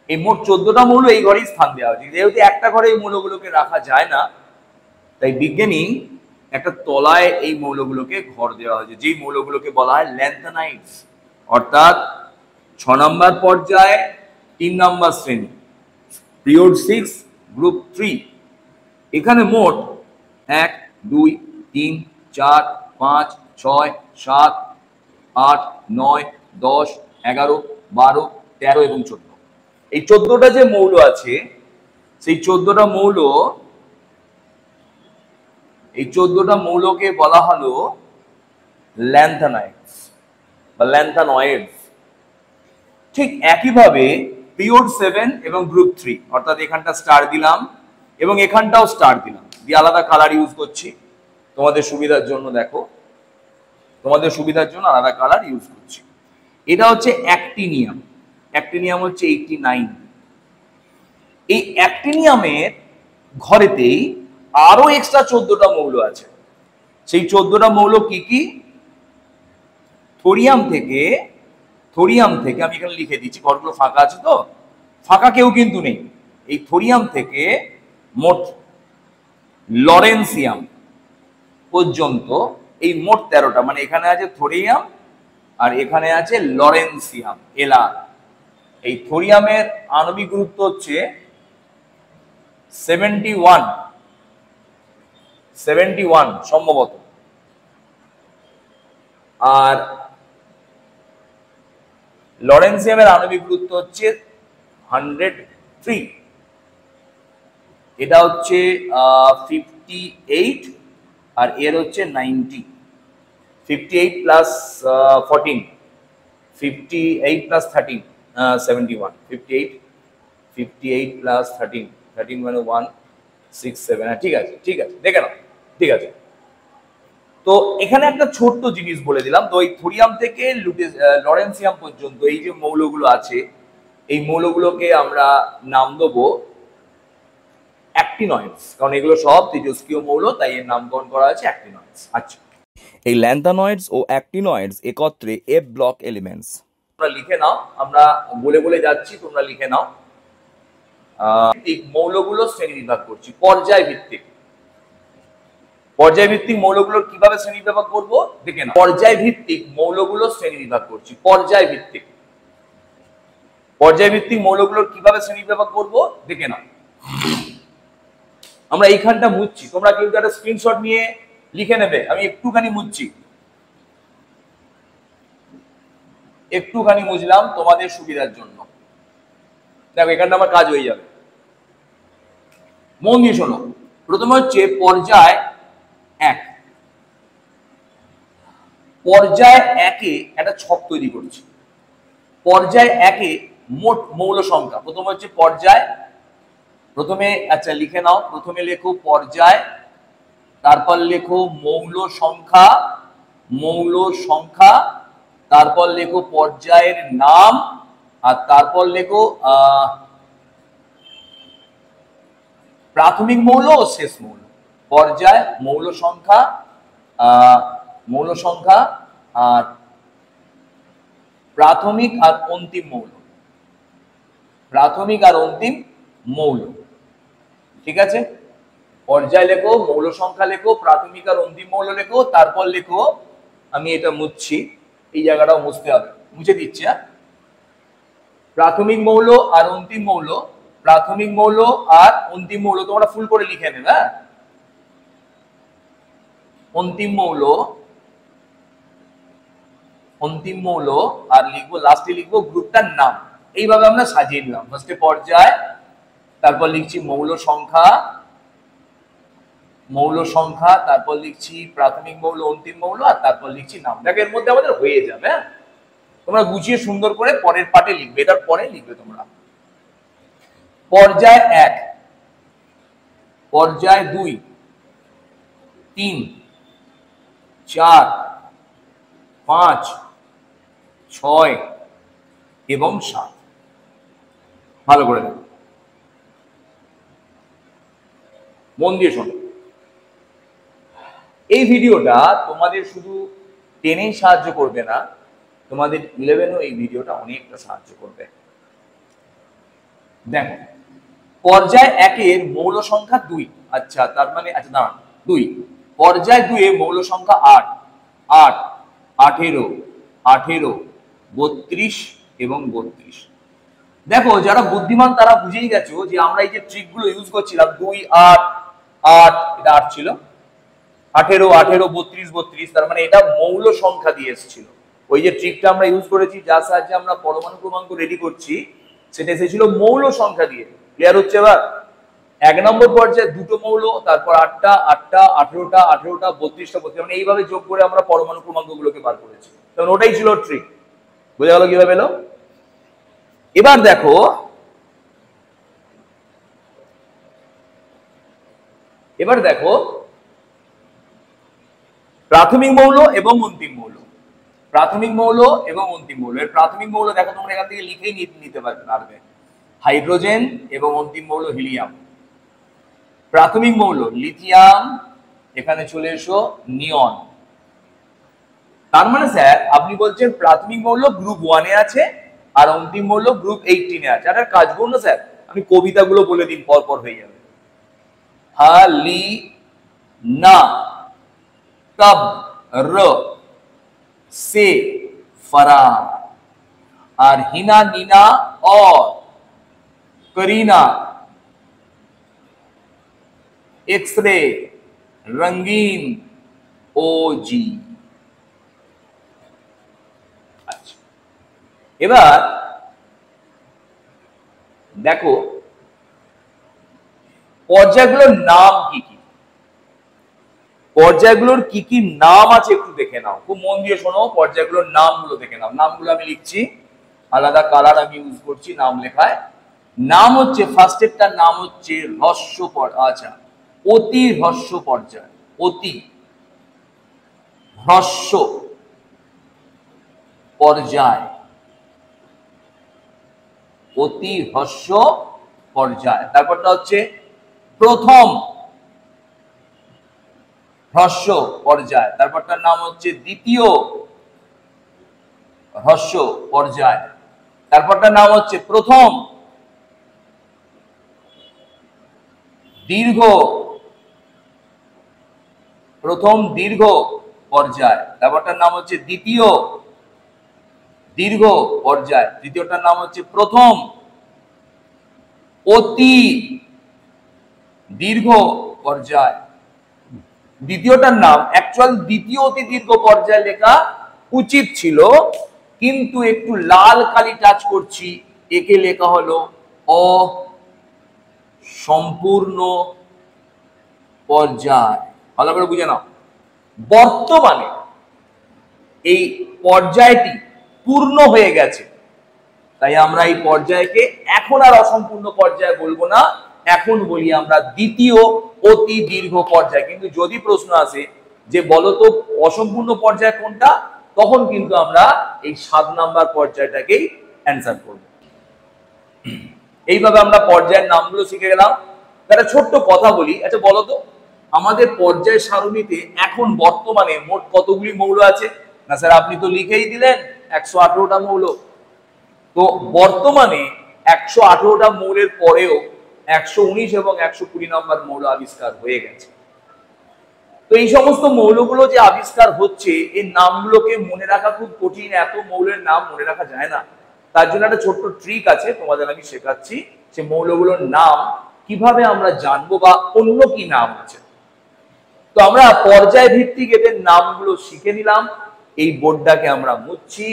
এই মোট 14টা মৌল এই ঘরেই স্থান দেওয়া হয়েছে। যেহেতু একটা ঘরে এই মৌলগুলোকে রাখা যায় না, তাই বিজ্ঞানী একটা তলায় এই মৌলগুলোকে ঘর দেওয়া হয়েছে, যেই মৌলগুলোকে বলা হয় ল্যান্থানাইডস, অর্থাৎ 6 নম্বর পর্যায়ে 3 নম্বর শ্রেণী, পিরিয়ড 6 গ্রুপ 3। এখানে মোট 1 2 3 4 5 6 7 8 9 10 11 12 13 এবং 14। এই 14টা যে মৌল আছে, সেই 14টা মৌলকে বলা হলো ল্যান্থানাইডস বা ল্যান্থানয়েডস। ঠিক একইভাবে পিরিয়ড 7 এবং গ্রুপ 3, অর্থাৎ এখানটা স্টার দিলাম এবং এখানটাও স্টার দিলাম, দিয়ে আলাদা কালার ইউজ করছি তোমাদের সুবিধার জন্য। দেখো, তোমাদের সুবিধার জন্য আলাদা কালার ইউজ করছি। এটা হচ্ছে অ্যাক্টিনিয়াম হচ্ছে 89। এই অ্যাক্টিনিয়ামের ঘরেতেই আরো এক্সট্রা 14টা মৌল আছে। সেই 14টা মৌল কি কি? থোরিয়াম থেকে আমি এখানে লিখে দিচ্ছি, ঘরগুলো ফাঁকা আছে তো, ফাঁকা কেউ কিন্তু নেই। এই থোরিয়াম থেকে মোট লরেন্সিয়াম পর্যন্ত এই মোট 13টা, মানে এখানে আছে থোরিয়াম আর এখানে আছে লরেন্সিয়াম এলআর। এই থোরিয়ামের আণবিক গুরুত্ব হচ্ছে 71 সম্ভবত, আর লরেন্সিয়ামের আণবিক গুরুত্ব হচ্ছে 103। এটা হচ্ছে 58 আর এর হচ্ছে 90। 58 প্লাস 14, 58 প্লাস 13, 71। 58 প্লাস 13 মানে 167। হ্যাঁ, ঠিক আছে দেখে নাও, ঠিক আছে। তো এখানে একটা ছোট্ট জিনিস বলে দিলাম, তো এই থোরিয়াম থেকে লরেন্সিয়াম পর্যন্ত এই যে মৌলগুলো আছে, এই মৌলগুলোকে আমরা নাম দেবো অ্যাক্টিনয়েডস, কারণ এগুলো সব তেজস্ক্রিয় মৌল, তাই এর নামকরণ করা হয়েছে অ্যাক্টিনয়েডস। আচ্ছা, এই ল্যান্থানয়েডস ও অ্যাক্টিনয়েডস একত্রে এফ ব্লক এলিমেন্টস। তোমরা লিখে নাও, আমরা বলে বলে যাচ্ছি, তোমরা লিখে নাও। মৌলগুলো শ্রেণী বিভাগ করছি পর্যায় ভিত্তিক মৌলগুলোর কিভাবে শ্রেণী বিভাগ করবো দেখে নাও। পর্যায় ভিত্তিক মৌলগুলো শ্রেণী বিভাগ করছি, পর্যায় ভিত্তিক মৌলগুলোর কিভাবে শ্রেণী বিভাগ করবো দেখে নাও। আমরা এইখানটা মুছছি, তোমরা কিন্তু একটা স্ক্রিনশট নিয়ে লিখে নেবে। আমি একটুখানি মুছলাম তোমাদের সুবিধার জন্য। দেখো এখানটা আমার কাজ হয়ে যাবে, মন দিয়ে শোনো। প্রথমে হচ্ছে পর্যায় 1। পর্যায় 1-এ একটা ছক তৈরি করছি। পর্যায় 1-এ মোট মৌল সংখ্যা, প্রথমে হচ্ছে পর্যায়, প্রথমে আচ্ছা লিখে নাও, প্রথমে লেখো পর্যায়, তারপর লেখো মৌল সংখ্যা, তারপর লেখো পর্যায়ের নাম, আর তারপর লেখো প্রাথমিক মৌল ও শেষ মৌল। পর্যায়, মৌল সংখ্যা আর প্রাথমিক আর অন্তিম মৌল। ঠিক আছে, পর্যায় লেখো, মৌল সংখ্যা লেখো, প্রাথমিক আর অন্তিম মৌল লেখো, তারপর লেখো, আমি এটা মুছছি, এই জায়গাটাও মুছতে হবে, মুছে দিচ্ছি। প্রাথমিক মৌল আর অন্তিম মৌল, তোমরা ফুল করে লিখে নেবে। হ্যাঁ, অন্তিম মৌল আর লিখবো, লাস্টে লিখবো গ্রুপটার নাম। এইভাবে আমরা সাজিয়ে নিলাম। ফার্স্টে পর্যায়, তারপর লিখছি মৌল সংখ্যা, তারপর লিখছি প্রাথমিক মৌল, অন্তিম মৌল, আর তারপর লিখছি নাম। দেখো এর মধ্যে আমাদের হয়ে যাবে। তোমরা গুছিয়ে সুন্দর করে পরের পার্টে লিখবে, এটার পরে লিখবে তোমরা। পর্যায় 1, পর্যায় 2, 3, 4, 5, 6 এবং 7। ভালো করে দেখো, মন দিয়ে শোনো। এই ভিডিওটা তোমাদের শুধু 10-এই সাহায্য করবে না, তোমাদের 11-ও এই ভিডিওটা অনেকটা সাহায্য করবে। দেখো, পর্যায় 1-এর মৌল সংখ্যা 2। আচ্ছা, তার মানে না 2। পর্যায় 2-এ মৌল সংখ্যা 8, 18, 32 এবং 32। দেখো যারা বুদ্ধিমান তারা বুঝেই গেছো যে আমরা এই যে ট্রিকগুলো ইউজ করছিলাম, 2, 8, 8, এটা 8 ছিল, 18, 32, 32, তার মানে এটা মৌল সংখ্যা দিয়ে এসেছিল। ওই যে ট্রিকটা আমরা ইউজ করেছি, যার সাহায্যে আমরা পরমাণু ক্রমাঙ্ক রেডি করছি, সেটা এসেছিল মৌল সংখ্যা দিয়ে। ক্লিয়ার হচ্ছে এবার? 1 নম্বর পর্যায়ে 2টো মৌল, তারপর 8টা, 18টা, 32টা, মানে এইভাবে যোগ করে আমরা পরমাণু ক্রমাঙ্কগুলোকে বার করেছি। তখন ওটাই ছিল ট্রিক। বোঝা গেল কিভাবে এলো? এবার দেখো প্রাথমিক মৌল এবং অন্তিম মৌল। এর প্রাথমিক মৌল দেখো, তোমরা এখান থেকে লিখেই নিতে পারবে, হাইড্রোজেন, এবং অন্তিম মৌল হিলিয়াম। প্রাথমিক মৌল লিথিয়াম, এখানে চলে এসো নিয়ন। তার মানে স্যার আপনি বলছেন প্রাথমিক মৌল গ্রুপ 1 এ আছে আর অন্তিম মৌল গ্রুপ 18 এ আছে। আর কাজ করুন না স্যার, আপনি কবিতাগুলো বলে দিন, পর পর হয়ে যাবে। হালি না কব র से फरार, और हिना नीना और करीना एक्सरे रंगीन ओजी। আচ্ছা, এবার দেখো পর্যায়গুলোর নাম কি কি, পর্যায়গুলোর কি কি নাম আছে একটু দেখে নাও, খুব মন দিয়ে শোনো, পর্যায়গুলোর নামগুলো দেখে নাও। নামগুলো আমি লিখছি, আলাদা কালার আমি ইউজ করছি নাম লেখায়। নাম হচ্ছে ফার্স্ট এরটার নাম হচ্ছে হ্রস্ব আচ্ছা অতি হ্রস্ব পর্যায়, অতি হ্রস্ব পর্যায়, অতি হ্রস্ব পর্যায়। তারপরটা হচ্ছে প্রথম হ্রস্ব পর্যায়, তারপরটার নাম হচ্ছে দ্বিতীয় হ্রস্ব পর্যায়, তারপরটার নাম হচ্ছে প্রথম দীর্ঘ, প্রথম দীর্ঘ পর্যায়, তারপরটার নাম হচ্ছে দ্বিতীয় দীর্ঘ পর্যায়, তৃতীয়টার নাম হচ্ছে প্রথম অতি দীর্ঘ পর্যায়। দ্বিতীয়টার নাম অ্যাকচুয়াল দ্বিতীয় অতি দীর্ঘ পর্যায় লেখা উচিত ছিল, কিন্তু একটু লাল কালি টাচ করছি, একে লেখা হলো অসম্পূর্ণ পর্যায়। ভালো করে বুঝে নাও, বর্তমানে এই পর্যায়টি পূর্ণ হয়ে গেছে, তাই আমরা এই পর্যায়কে এখন আর অসম্পূর্ণ পর্যায় বলবো না, এখন বলি আমরা দ্বিতীয় অতি দীর্ঘ পর্যায়। কিন্তু যদি প্রশ্ন আসে যে বলতো অসম্পূর্ণ পর্যায় কোনটা, তখন কিন্তু আমরা এই 7 নাম্বার পর্যায়টাকেই অ্যান্সার করব। এইভাবে আমরা পর্যায়ের নামগুলো শিখে গেলাম। একটা ছোট্ট কথা বলি, আচ্ছা বলতো আমাদের পর্যায় সারণীতে এখন বর্তমানে মোট কতগুলি মৌল আছে? না স্যার আপনি তো লিখেই দিলেন 118টা মৌল। তো বর্তমানে 118টা মৌলের পরেও 119 এবং 120 নম্বর মৌল আবিষ্কার হয়ে গেছে। তো এই সমস্ত মৌলগুলো যে আবিষ্কার হচ্ছে, এই নামগুলোকে মনে রাখা খুব কঠিন, এত মৌলের নাম মনে রাখা যায় না। তার জন্য একটা ছোট্ট ট্রিক আছে, তোমাদের আমি শেখাচ্ছি, সে মৌলগুলোর নাম কিভাবে আমরা জানবো বা অন্য কি নাম আছে। তো আমরা পর্যায় ভিত্তিক এদের নামগুলো শিখে নিলাম, এই বোর্ডটাকে আমরা মুছছি,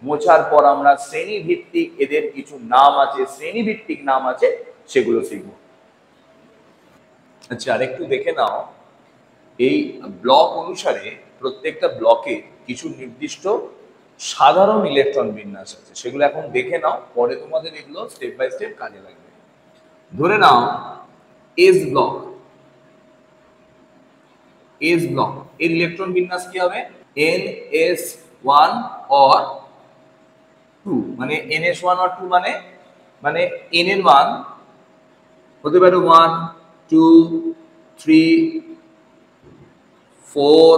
মোছার পর আমরা শ্রেণী ভিত্তিক এদের কিছু নাম আছে, শ্রেণী ভিত্তিক নাম আছে, সেগুলো শিখব। আচ্ছা আরেকটু দেখে নাও, এই ব্লক অনুসারে প্রত্যেকটা ব্লকে কিছু নির্দিষ্ট সাধারণ ইলেকট্রন বিন্যাস আছে, সেগুলো এখন দেখে নাও, পরে তোমাদের এগুলো স্টেপ বাই স্টেপ কাজে লাগবে। ধরে নাও এস ব্লক, এস ব্লক এর ইলেকট্রন বিন্যাস কি হবে? NS1 or 2, মানে NS1 or 2 মানে N এর মান হতে পারে 1 2 3 4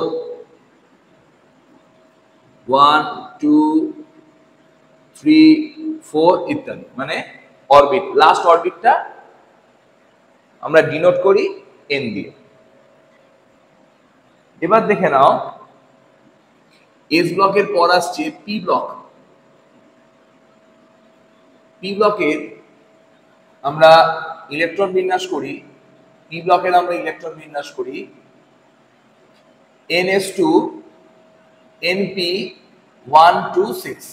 1 2 3 4 ইত্যাদি, মানে অরবিট, লাস্ট অরবিটটা আমরা ডিনোট করি N দিয়ে। এবার দেখে নাও এস ব্লকের পর আসছে পি ব্লক। পি ব্লকের আমরা ইলেকট্রন বিন্যাস করি, পি ব্লকের আমরা ইলেকট্রন বিন্যাস করি NS2 NP 1 2 6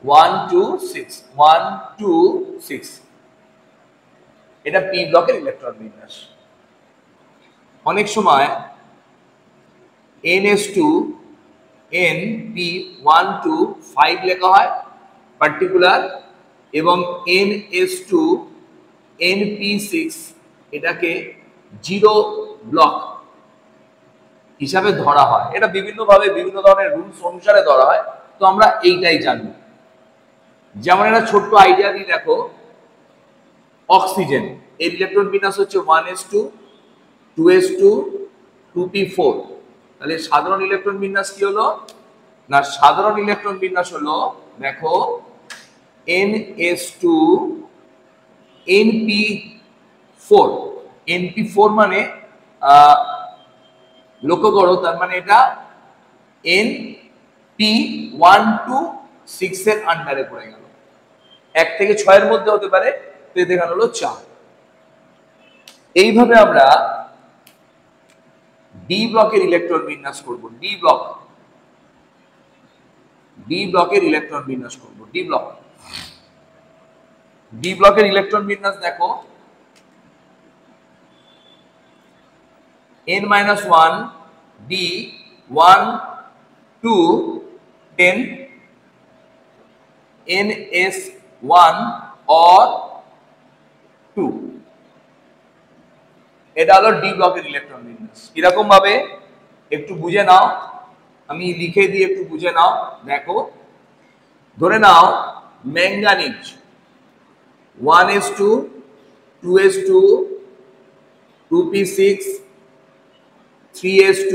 1 2 6 1 2 6, এটা পি ব্লকের ইলেকট্রন বিন্যাস। অনেক সময় NS2 NP 1 2 5 লেখা হয় পার্টিকুলার, এবং NS2 NP6 এটাকে 0 ব্লক হিসাবে ধরা হয়। এটা বিভিন্নভাবে বিভিন্ন ধরনের রুলস অনুসারে ধরা হয়, তো আমরা এইটাই জানবো। যেমন একটা ছোট্ট আইডিয়া দিয়ে দেখো, অক্সিজেন, এর ইলেকট্রন বিন্যাস হচ্ছে 1s2 2s2 2p4। তাহলে সাধারণ ইলেকট্রন বিন্যাস কি হলো না, সাধারণ ইলেকট্রন বিন্যাস হলো দেখো ns2 np4। np4 মানে লক্ষ্য করো, তার মানে এটা np126 এর আন্ডারে পড়ে গেল, 1 থেকে 6 এর মধ্যে হতে পারে, তো দেখানো হলো 4। এইভাবে আমরা ডি ব্লকের ইলেকট্রন বিন্যাস করব। ডি ব্লকের ইলেকট্রন বিন্যাস করব। ডি ব্লকের ইলেকট্রন বিন্যাস দেখো n-1 d 1 2 10 ns1 or 2। এটা হলো ডি ব্লকের ইলেকট্রন বিন্যাস। এরকম ভাবে একটু বুঝে নাও, আমি লিখে দিয়ে একটু বুঝে নাও। দেখো, ধরে নাও manganese 1s2 2s2 2p6 3s2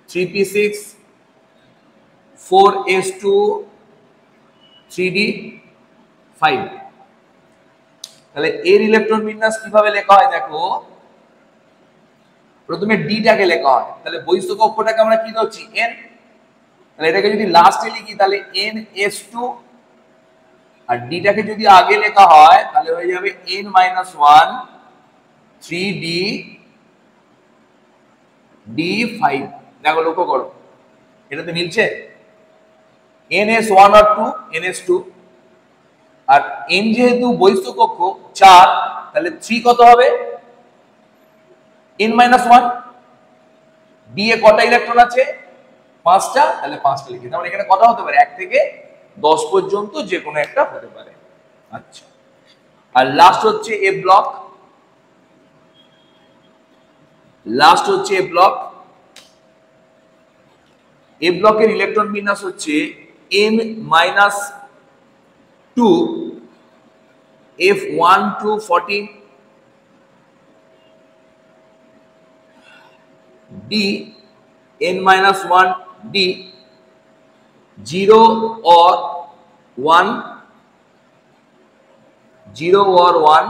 3p6 4s2 3d5। তাহলে এর ইলেকট্রন বিন্যাস কিভাবে লেখা হয় দেখো, প্রথমে ডিটাকে লেখা হয়, তাহলে বহিস্থ কক্ষটাকে আমরা কি ধরছি n, তাহলে এটাকে যদি লাস্টে লিখি তাহলে ns2, আর ডিটাকে যদি আগে লেখা হয় তাহলে হয়ে যাবে n-1 3d5। দেখো লক্ষ্য করো, এটাতে মিলছে ns1 আর 2 ns2, আর n যেহেতু বহিস্থ কক্ষ 4, তাহলে 3 কত হবে n-1। ডি এ কটা ইলেকট্রন আছে 5টা, তাহলে 5টা লিখি। তাহলে এখানে কত হতে পারে 1 থেকে 10 পর্যন্ত যে কোনো একটা হতে পারে। আচ্ছা, আর লাস্ট হচ্ছে এ ব্লক। এ ব্লকের ইলেকট্রন বিন্যাস হচ্ছে n-2 f1-14 d n-1 d 0 or 1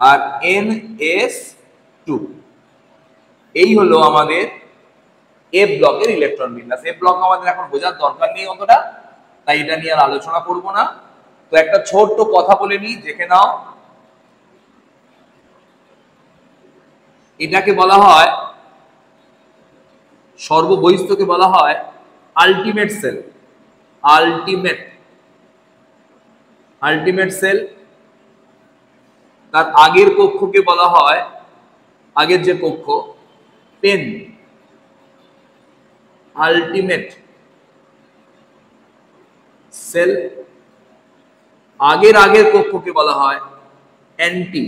R ns2। এই হলো আমাদের এ ব্লকের ইলেকট্রন বিন্যাস। এ ব্লক আমাদের এখন বোঝার দরকার নেই অতটা, তাই এটা নিয়ে আর আলোচনা করব না। তো একটা ছোট্ট কথা বলে নিই, দেখে নাও। এটাকে বলা হয়, সর্ববহিস্থকে বলা হয় আলটিমেট সেল। Ultimate sell. তার আগের কক্ষকে বলা হয়, আগের যে কক্ষ পেন আলটিমেট সেল। আগের কক্ষকে বলা হয় অ্যান্টি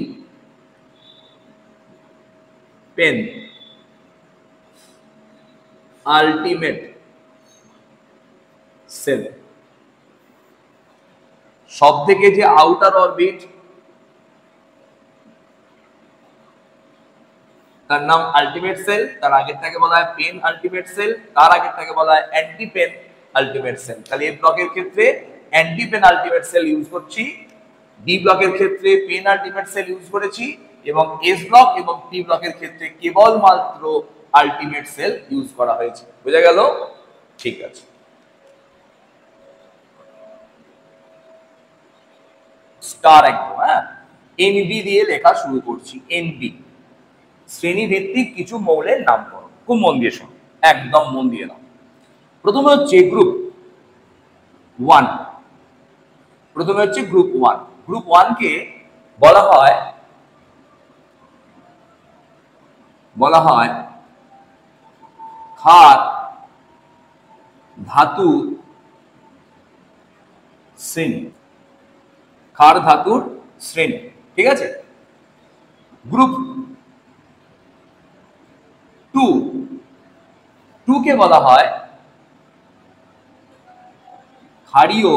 পেন আলটিমেট সেল। সব থেকে যে আউটার অরবিট, তার নাম আলটিমেট সেল, তার আগেরটাকে বলা হয় পেন আলটিমেট সেল, তার আগেরটাকে বলা হয় অ্যান্টি পেন আলটিমেট সেল। তাহলে এই ব্লকের ক্ষেত্রে antepenultimate shell use করছি, ডি ব্লকের ক্ষেত্রে পেন আলটিমেট সেল ইউজ করেছি, এবং এস ব্লক এবং পি ব্লকের ক্ষেত্রে কেবলমাত্র আলটিমেট সেল ইউজ করা হয়েছে। বোঝা গেল? ঠিক আছে। স্টার একদম, হ্যাঁ, এনবি দিয়ে লেখা শুরু করছি। এনবি শ্রেণী ভিত্তিক কিছু মৌলের নামকরণ। খুব মন দিয়ে শোনো, একদম মন দিয়ে নাও। প্রথমে হচ্ছে গ্রুপ 1। গ্রুপ 1 কে বলা হয় ক্ষার ধাতুর শ্রেণী। ক্ষার ধাতুর শ্রেণী, ঠিক আছে। গ্রুপ 2 কে বলা হয় ক্ষারীয়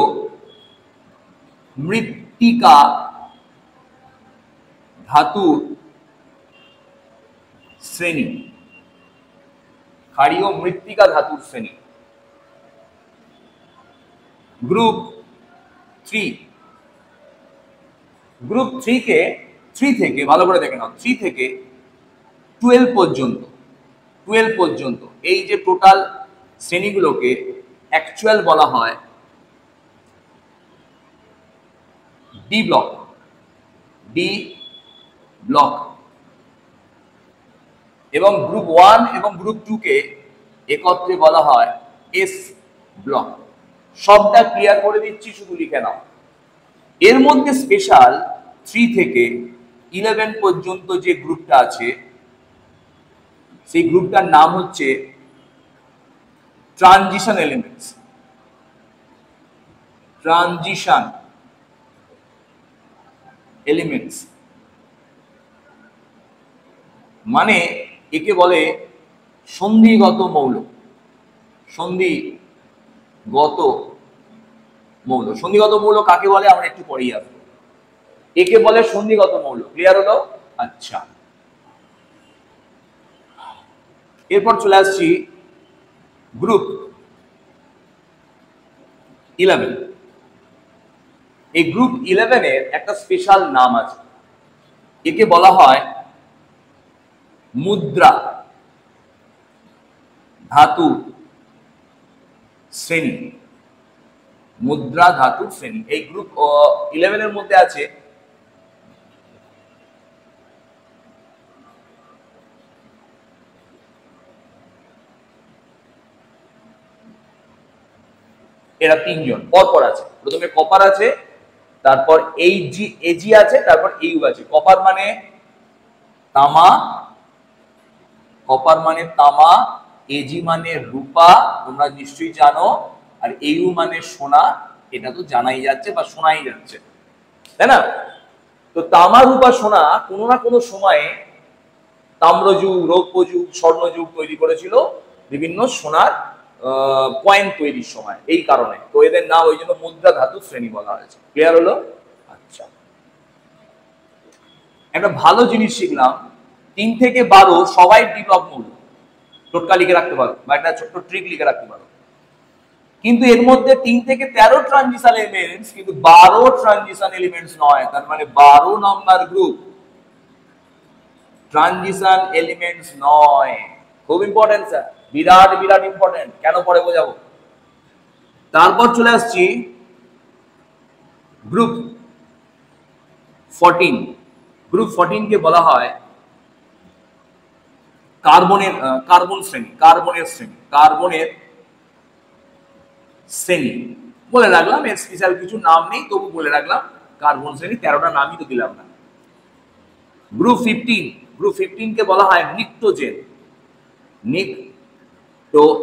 মৃত্তিকা ধাতুর শ্রেণী, ক্ষারীয় মৃত্তিকা ধাতুর শ্রেণী। গ্রুপ 3, গ্রুপ 3 থেকে ভালো করে দেখে নাও, 3 থেকে 12 পর্যন্ত, 12 পর্যন্ত এই যে টোটাল শ্রেণীগুলোকে অ্যাকচুয়াল বলা হয় ডি ব্লক, ডি ব্লক। এবং গ্রুপ 1 এবং গ্রুপ 2 কে একত্রে বলা হয় এস ব্লক। সবটা ক্লিয়ার করে দিচ্ছি, শুধু লিখে নাও। এর মধ্যে স্পেশাল 3 থেকে 11 পর্যন্ত যে গ্রুপটা আছে সেই গ্রুপটার নাম হচ্ছে ট্রানজিশন এলিমেন্টস। ট্রানজিশন এলিমেন্টস মানে একে বলে সন্ধিগত মৌল। সন্ধিগত মৌল, সন্ধিগত মৌল কাকে বলে আমরা একটু পরেই আসবো। একে বলে সন্ধিগত মৌল। ক্লিয়ার হলো? আচ্ছা, এরপর চলে আসছি গ্রুপ 11। এই গ্রুপ 11 এর একটা স্পেশাল নাম আছে, একে বলা হয় মুদ্রা ধাতু শ্রেণী। মুদ্রা ধাতু শ্রেণী। এই গ্রুপ 11 এর মধ্যে আছে এরা 3 জন পরপর আছে। প্রথমে কপার আছে, তারপর এজি আছে, তারপর ইউ আছে। কপার মানে তামা, কপার মানে তামা, এজি মানে রূপা, তোমরা নিশ্চয়ই জানো, আর ইউ মানে সোনা। এটা তো জানাই যাচ্ছে বা শোনাই যাচ্ছে, তাই না? তো তামা, রূপা, সোনা কোনো না কোনো সময়ে তাম্রযুগ, রৌপ্যযুগ, স্বর্ণযুগ তৈরি করেছিল বিভিন্ন সোনার পয়েন্ট তৈরির সময়। এই কারণে তো এদের নাম ওই জন্য মুদ্রা ধাতু শ্রেণী বলা হয়েছে। ক্লিয়ার হলো? আচ্ছা, একটা ভালো জিনিস শিখলাম, 3 থেকে 12 সবাই ডি ব্লক মৌল। টোটকা লিখে রাখতে পারো বা একটা ছোট্ট ট্রিক লিখে রাখতে পারো। কিন্তু এর মধ্যে 3 থেকে 13 ট্রানজিশন এলিমেন্টস, কিন্তু 12 ট্রানজিশন এলিমেন্টস নয়। তার মানে 12 নম্বর গ্রুপ ট্রানজিশন এলিমেন্টস নয়। খুব ইম্পর্টেন্ট স্যার, বিরাট বিরাট ইম্পর্টেন্ট। কেন পরে বোঝাবো। তারপর চলে আসছি গ্রুপ 14। গ্রুপ 14 কে বলা হয় কার্বন শ্রেণী, কার্বনের শ্রেণী, কার্বনের শ্রেণী বলে রাখলাম। এর স্পেশাল কিছু নাম নেই, তবু বলে রাখলাম কার্বন শ্রেণী। 13টা নামই তো দিলাম না। গ্রুপ 15, গ্রুপ 15 কে বলা হয় নিক্টোজেন। নিক্টোজেন,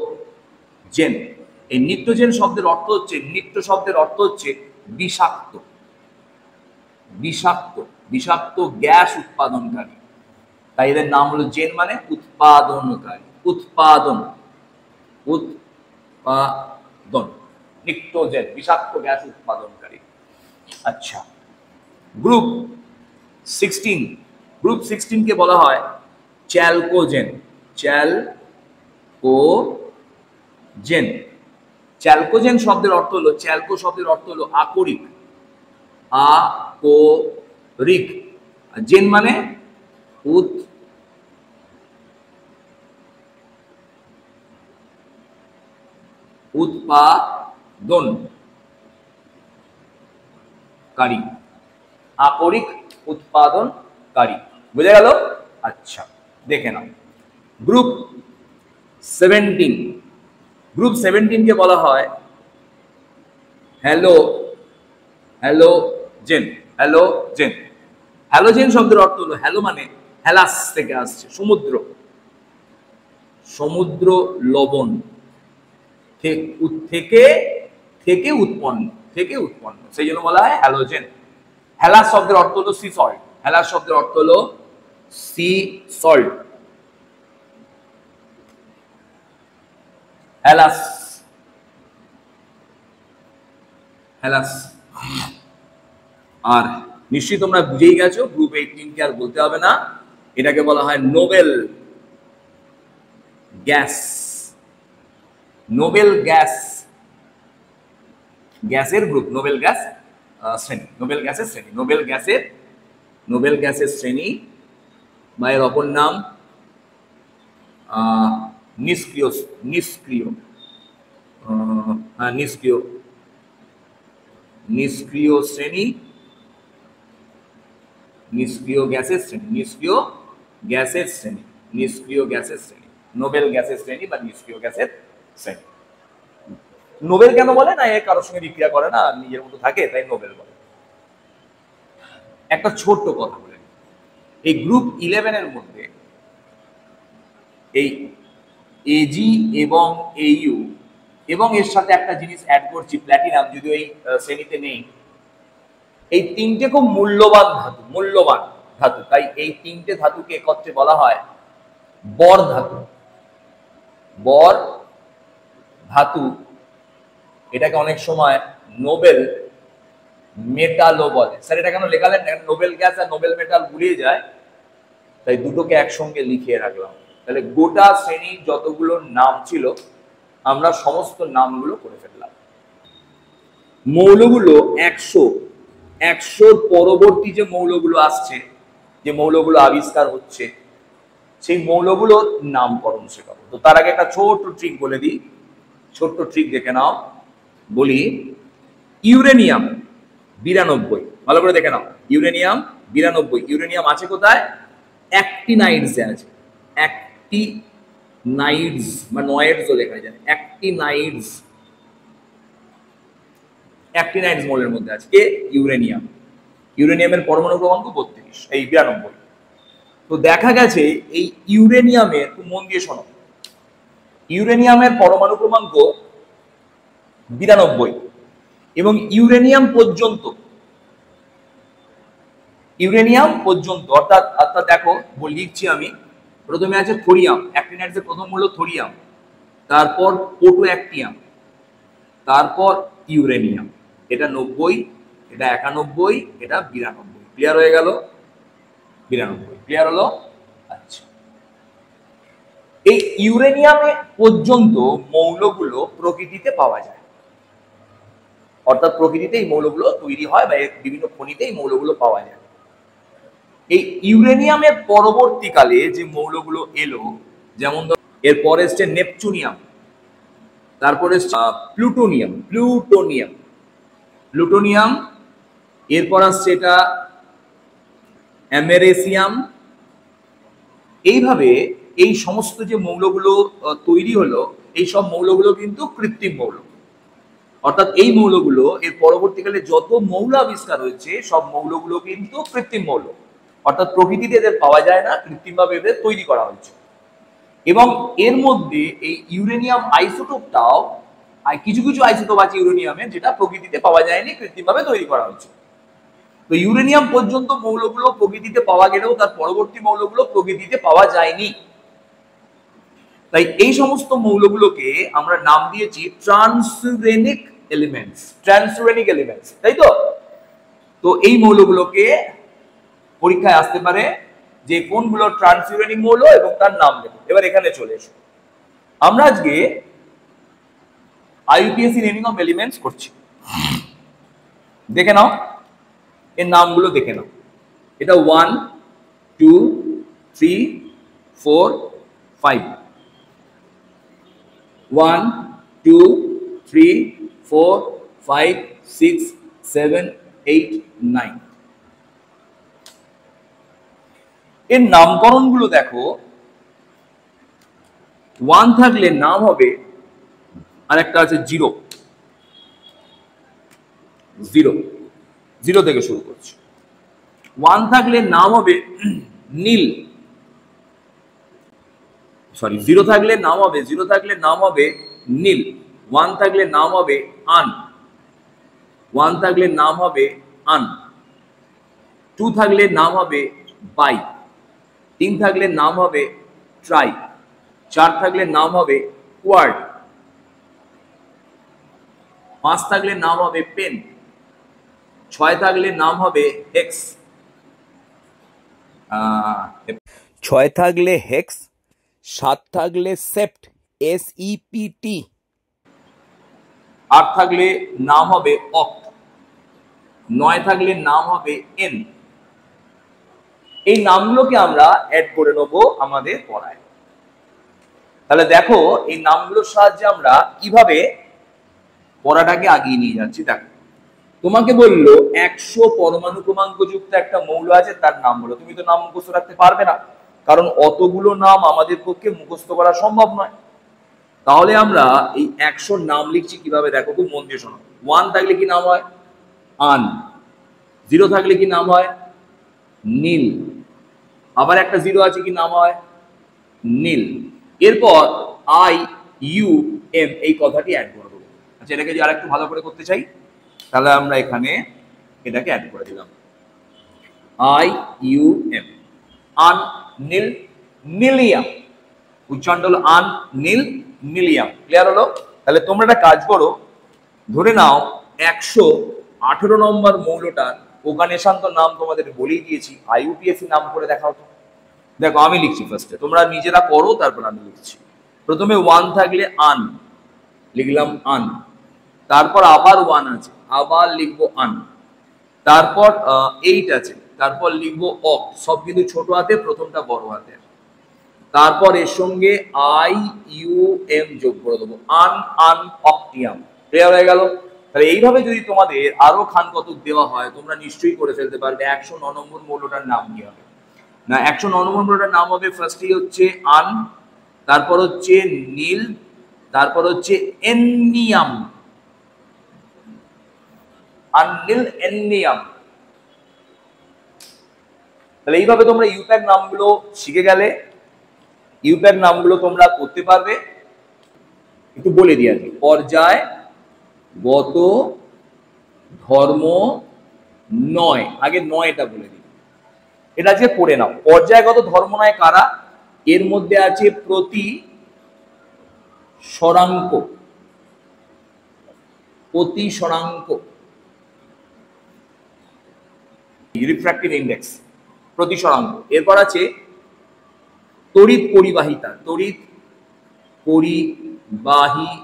এই নিক্টোজেন শব্দের অর্থ হচ্ছে, নিক্টো শব্দের অর্থ হচ্ছে বিষাক্ত, বিষাক্ত, বিষাক্ত গ্যাস উৎপাদনকারী। তাই এদের নাম হলো জেন, মানে উৎপাদনকারী, উৎপাদন, উৎপাদন। নিক্টোজেন বিষাক্ত গ্যাস উৎপাদনকারী। আচ্ছা, গ্রুপ 16, গ্রুপ 16 কে বলা হয় চ্যালকোজেন। চ্যালকোজেন, চ্যালকোজেন শব্দের অর্থ হলো, চ্যালকো শব্দের অর্থ হলো আকরিক, আকরিক। জেন মানে উৎপাদনকারী, আকরিক উৎপাদনকারী। বুঝে গেল? আচ্ছা, দেখে নাও গ্রুপ 17। গ্রুপ 17 কে বলা হয় হ্যালোজেন। হ্যালোজেন, হ্যালোজেন শব্দের অর্থ হলো, হ্যালো মানে হেলাস থেকে আসছে, সমুদ্র, সমুদ্র লবণ থেকে থেকে উৎপন্ন, থেকে উৎপন্ন, সেই জন্য বলা হয় হ্যালোজেন। হেলাস শব্দের অর্থ হলো সি সল্ট। হেলাস শব্দের অর্থ হলো সি সল্ট। হেলাস, হেলাস। আর নিশ্চয়ই তোমরা বুঝেই গেছো, গ্রুপ 18 কে আর বলতে হবে না, এটাকে বলা হয় নোবেল গ্যাস। নোবেল গ্যাস, গ্যাসের গ্রুপ, নোবেল গ্যাস শ্রেণী, নোবেল গ্যাসের শ্রেণী, নোবেল গ্যাসের শ্রেণী বা এর অপর নাম নিষ্ক্রিয়, নিষ্ক্রিয় নিষ্ক্রিয়, নিষ্ক্রিয় শ্রেণী, নিষ্ক্রিয় গ্যাসের শ্রেণী, নিষ্ক্রিয় গ্যাসের শ্রেণী, নিষ্ক্রিয় গ্যাসের শ্রেণী, নোবেল গ্যাসের শ্রেণী বা নিষ্ক্রিয় গ্যাসের শ্রেণী। নোবেল কেন বলে না? এ কারোর সঙ্গে বিক্রিয়া করে না, নিজের মতো থাকে, তাই নোবেল বলে। একটা ছোট্ট কথা বলে, এই গ্রুপ 11 এর মধ্যে এই এজি এবং এইউ এবং এর সাথে একটা জিনিস অ্যাড করছি প্ল্যাটিনাম, যদিও এই শ্রেণীতে নেই। এই তিনটে খুব মূল্যবান ধাতু, মূল্যবান ধাতু, তাই এই তিনটে ধাতুকে একত্রে বলা হয় বর ধাতু। বর ধাতু, এটাকে অনেক সময় নোবেল মেটালও বলে। স্যার এটা কেন লেখালেন? নোবেল গ্যাস আর নোবেল মেটাল ভুলিয়ে যায়, তাই দুটোকে একসঙ্গে লিখিয়ে রাখলাম। তাহলে গোটা শ্রেণীর যতগুলো নাম ছিল আমরা সমস্ত নামগুলো করে ফেললাম। মৌলগুলো 100 পরবর্তী যে মৌলগুলো আসছে, যে মৌলগুলো আবিষ্কার হচ্ছে, সেই মৌলগুলোর নামকরণ শেখাবো। তো তার আগে একটা ছোট্ট ট্রিক বলে দিই, ছোট্ট ট্রিক দেখে নাও। বলি ইউরেনিয়াম 92, ভালো করে দেখে নাও। ইউরেনিয়াম 92, ইউরেনিয়াম আছে কোথায়? অ্যাক্টিনাইডসে আছে। অ্যাক্টিনাইডস বা নয়েডসও লেখা যায়, অ্যাক্টিনাইডস, অ্যাক্টিনাইডস মৌলের মধ্যে আছে কে? ইউরেনিয়াম। ইউরেনিয়ামের পরমাণু ক্রমাঙ্ক 32, এই 92। তো দেখা গেছে এই ইউরেনিয়ামের, খুব মন দিয়ে শোনো, ইউরেনিয়ামের পরমাণু ক্রমাঙ্ক 92 এবং ইউরেনিয়াম পর্যন্ত, ইউরেনিয়াম পর্যন্ত অর্থাৎ অর্থাৎ দেখো লিখছি আমি, প্রথমে আছে থোরিয়াম, অ্যাক্টিনাইডসের প্রথম হলো থোরিয়াম, তারপর প্রোটোঅ্যাক্টিয়াম, তারপর ইউরেনিয়াম। এটা 90, এটা 91, এটা 92। ক্লিয়ার হয়ে গেল? 92 ক্লিয়ার হলো? আচ্ছা, এই ইউরেনিয়ামে পর্যন্ত মৌলগুলো প্রকৃতিতে পাওয়া যায়, অর্থাৎ প্রকৃতিতে এই মৌলগুলো তৈরি হয় বা বিভিন্ন খনিতে এই মৌলগুলো পাওয়া যায়। এই ইউরেনিয়ামের পরবর্তীকালে যে মৌলগুলো এলো, যেমন এরপর এসছে নেপচুনিয়াম, তারপরে প্লুটোনিয়াম, প্লুটোনিয়াম, প্লুটোনিয়াম, এরপর আসছে এটা অ্যামেরেসিয়াম। এইভাবে এই সমস্ত যে মৌলগুলো তৈরি হলো, এই সব মৌলগুলো কিন্তু কৃত্রিম মৌল, অর্থাৎ এই মৌলগুলো এর পরবর্তীকালে যত মৌল আবিষ্কার হয়েছে সব মৌলগুলো কিন্তু কৃত্রিম মৌল, অর্থাৎ প্রকৃতিতে এদের পাওয়া যায় না, কৃত্রিমভাবে এদের তৈরি করা হয়েছে। এবং এর মধ্যে এই ইউরেনিয়াম আইসোটোপটাও, কিছু কিছু আইসোটোপ আছে ইউরেনিয়ামের যেটা প্রকৃতিতে পাওয়া যায়নি, কৃত্রিমভাবে তৈরি করা হয়েছে। তো ইউরেনিয়াম পর্যন্ত মৌলগুলো প্রকৃতিতে পাওয়া গেলেও তার পরবর্তী মৌলগুলো প্রকৃতিতে পাওয়া যায়নি, তাই এই সমস্ত মৌলগুলোকে আমরা নাম দিয়েছি ট্রান্সুরেনিক এলিমেন্টস, ট্রান্সুরেনিক এলিমেন্টস, তাই তো? তো এই মৌলগুলোকে পরীক্ষায় আসতে পারে যে কোনগুলো ট্রান্সুরেনিক মৌল এবং তার নাম লেখো। এবার এখানে চলে এসো, আমরা আজকে আইইউপিএসসি নেমিং অফ এলিমেন্টস করছি। দেখে নাও এর নামগুলো, দেখে নাও। এটা 1 2 3 4 5, 1 2 3 4 5 6 7 8 9। এর নামকরণগুলো দেখো, 1 থাকলে নাম হবে, আর একটা আছে 0, 0, 0 থেকে শুরু করছি। 1 থাকলে নাম হবে নীল, সরি 0 থাকলে নাম হবে, 0 থাকলে নাম হবে নীল। 1 থাকলে নাম হবে আন, 1 থাকলে নাম হবে আন। 2 থাকলে নাম হবে বাই, 3 থাকলে নাম হবে ট্রাই, 4 থাকলে নাম হবে কোয়ার্ড, 5 থাকলে নাম হবে পেন, 6 থাকলে নাম হবে হেক্স। 6 থাকলে হেক্স, 7 থাকলে সেপ্ট, SEPT, 8 থাকলে নাম হবে অক্ট, 9 থাকলে নাম হবে এন। এই নামগুলোকে আমরা অ্যাড করে নেব আমাদের পড়ায়। তাহলে দেখো এই নামগুলোর সাহায্যে আমরা কিভাবে পড়াটাকে আগিয়ে নিয়ে যাচ্ছি। দেখো তোমাকে বললো 100 পরমাণু ক্রমাঙ্ক যুক্ত একটা মৌল আছে, তার নাম বলো। তুমি তো নাম মুখস্থ রাখতে পারবে না, কারণ অতগুলো নাম আমাদের পক্ষে মুখস্থ করা সম্ভব নয়। তাহলে আমরা এই 100 নাম লিখছি কিভাবে, দেখো খুব মন দিয়ে শোনো। 1 থাকলে কি নাম হয়? আন। 0 থাকলে কি নাম হয়? নীল। আবার একটা 0 আছে, কি নাম হয়? নীল। এরপর IUM এই কথাটি অ্যাড করে দেবো। আচ্ছা, এটাকে যদি আরেকটু ভালো করে করতে চাই, তাহলে আমরা এখানে এটাকে অ্যাড করে দিলাম, IUM, আন নীল নীলিয়াম। উচ্চারণটা হলো আন নীল নীলিয়াম। ক্লিয়ার হলো? তাহলে তোমরা একটা কাজ করো, ধরে নাও 118 নম্বর মৌলটার ওগানেশন তো নাম তোমাদের বলেই দিয়েছি, IUPAC নাম করে দেখাও তো। দেখো আমি লিখছি ফার্স্টে, তোমরা নিজেরা করো, তারপর আমি লিখছি। প্রথমে 1 থাকলে আন, লিখলাম আন। তারপর আবার 1 আছে, আবার লিখবো আন। তারপর 8 আছে, তারপর লিখবো অক, সব কিন্তু ছোট হাতে, প্রথমটা বড় হাতে। তারপর এর সঙ্গে IUM যোগ করে দেবো, আন আন অক্টিয়াম। ক্লিয়ার হয়ে গেল? তাহলে এইভাবে যদি তোমাদের আরো খান কতক দেওয়া হয়, তোমরা নিশ্চয়ই করে ফেলতে পারবে। 109 নম্বর মৌলটার নাম কি হবে? না, 109 নম্বর মৌলটার নাম হবে ফার্স্টেই হচ্ছে আন, তারপর হচ্ছে নীল, তারপর হচ্ছে এন্নিয়াম, আননীল এন্নিয়াম। তাহলে এইভাবে তোমরা ইউপ্যাক নামগুলো শিখে গেলে। ইউপ্যাক নামগুলো তোমরা করতে পারবে। একটু বলে দিই আর কি, পর্যায়গত ধর্ম নয়, আগে নয়টা বলে দিই, এটা যে পড়ে নাও। পর্যায়গত ধর্ম নয় কারা? এর মধ্যে আছে প্রতি সরাঙ্ক, প্রতি সরাঙ্ক, রিফ্র্যাক্টিভ ইন্ডেক্স, প্রতি সরাঙ্ক। এরপর আছে তড়িৎ পরিবাহিতা, তড়িৎ পরিবাহিতা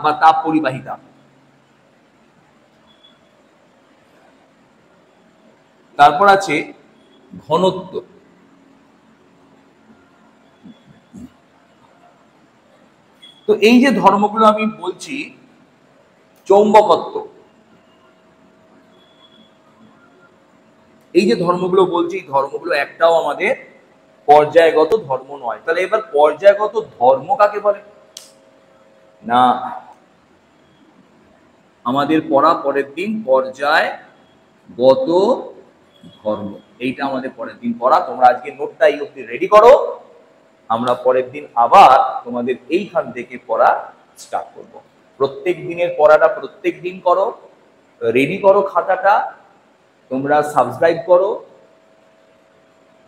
বা তাপ পরিবাহিতা। তারপর আছে ঘনত্ব। তো এই যে ধর্মগুলো আমি বলছি, চৌম্বকত্ব, এই যে ধর্মগুলো বলছি, এই ধর্মগুলো একটাও আমাদের পর্যায়গত ধর্ম নয়। তাহলে এবার পর্যায়গত ধর্ম কাকে বলে? না, আমাদের পড়া পরের দিন পর্যায়গত ধর্ম, এইটা আমাদের পরের দিন পড়া। তোমরা আজকে নোটটা এই অবধি রেডি করো, আমরা পরের দিন আবার তোমাদের এইখান থেকে পড়া স্টার্ট করব। প্রত্যেক দিনের পড়াটা প্রত্যেক দিন করো, রেডি করো খাতাটা, তোমরা সাবস্ক্রাইব করো,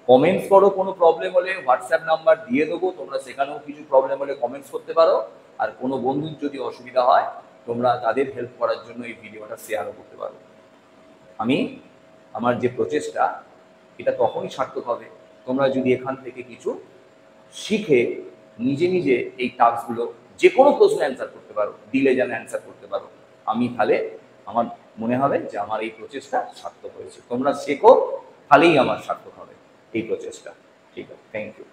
কমেন্টস করো। কোনো প্রবলেম হলে হোয়াটসঅ্যাপ নাম্বার দিয়ে দেবো, তোমরা সেখানেও কিছু প্রবলেম হলে কমেন্টস করতে পারো। আর কোনো বন্ধুর যদি অসুবিধা হয়, তোমরা তাদের হেল্প করার জন্য এই ভিডিওটা শেয়ারও করতে পারো। আমার যে প্রচেষ্টা, এটা তখনই সার্থক হবে তোমরা যদি এখান থেকে কিছু শিখে নিজে নিজে এই টাস্কগুলো, যে কোনো প্রশ্ন অ্যান্সার করতে পারো, দিলে যেন অ্যান্সার করতে পারো। তাহলে আমার মনে হবে যে আমার এই প্রচেষ্টা সার্থক হয়েছে। তোমরা শেখো, তাহলেই আমার সার্থক হবে এই প্রচেষ্টা। ঠিক আছে, থ্যাংক ইউ।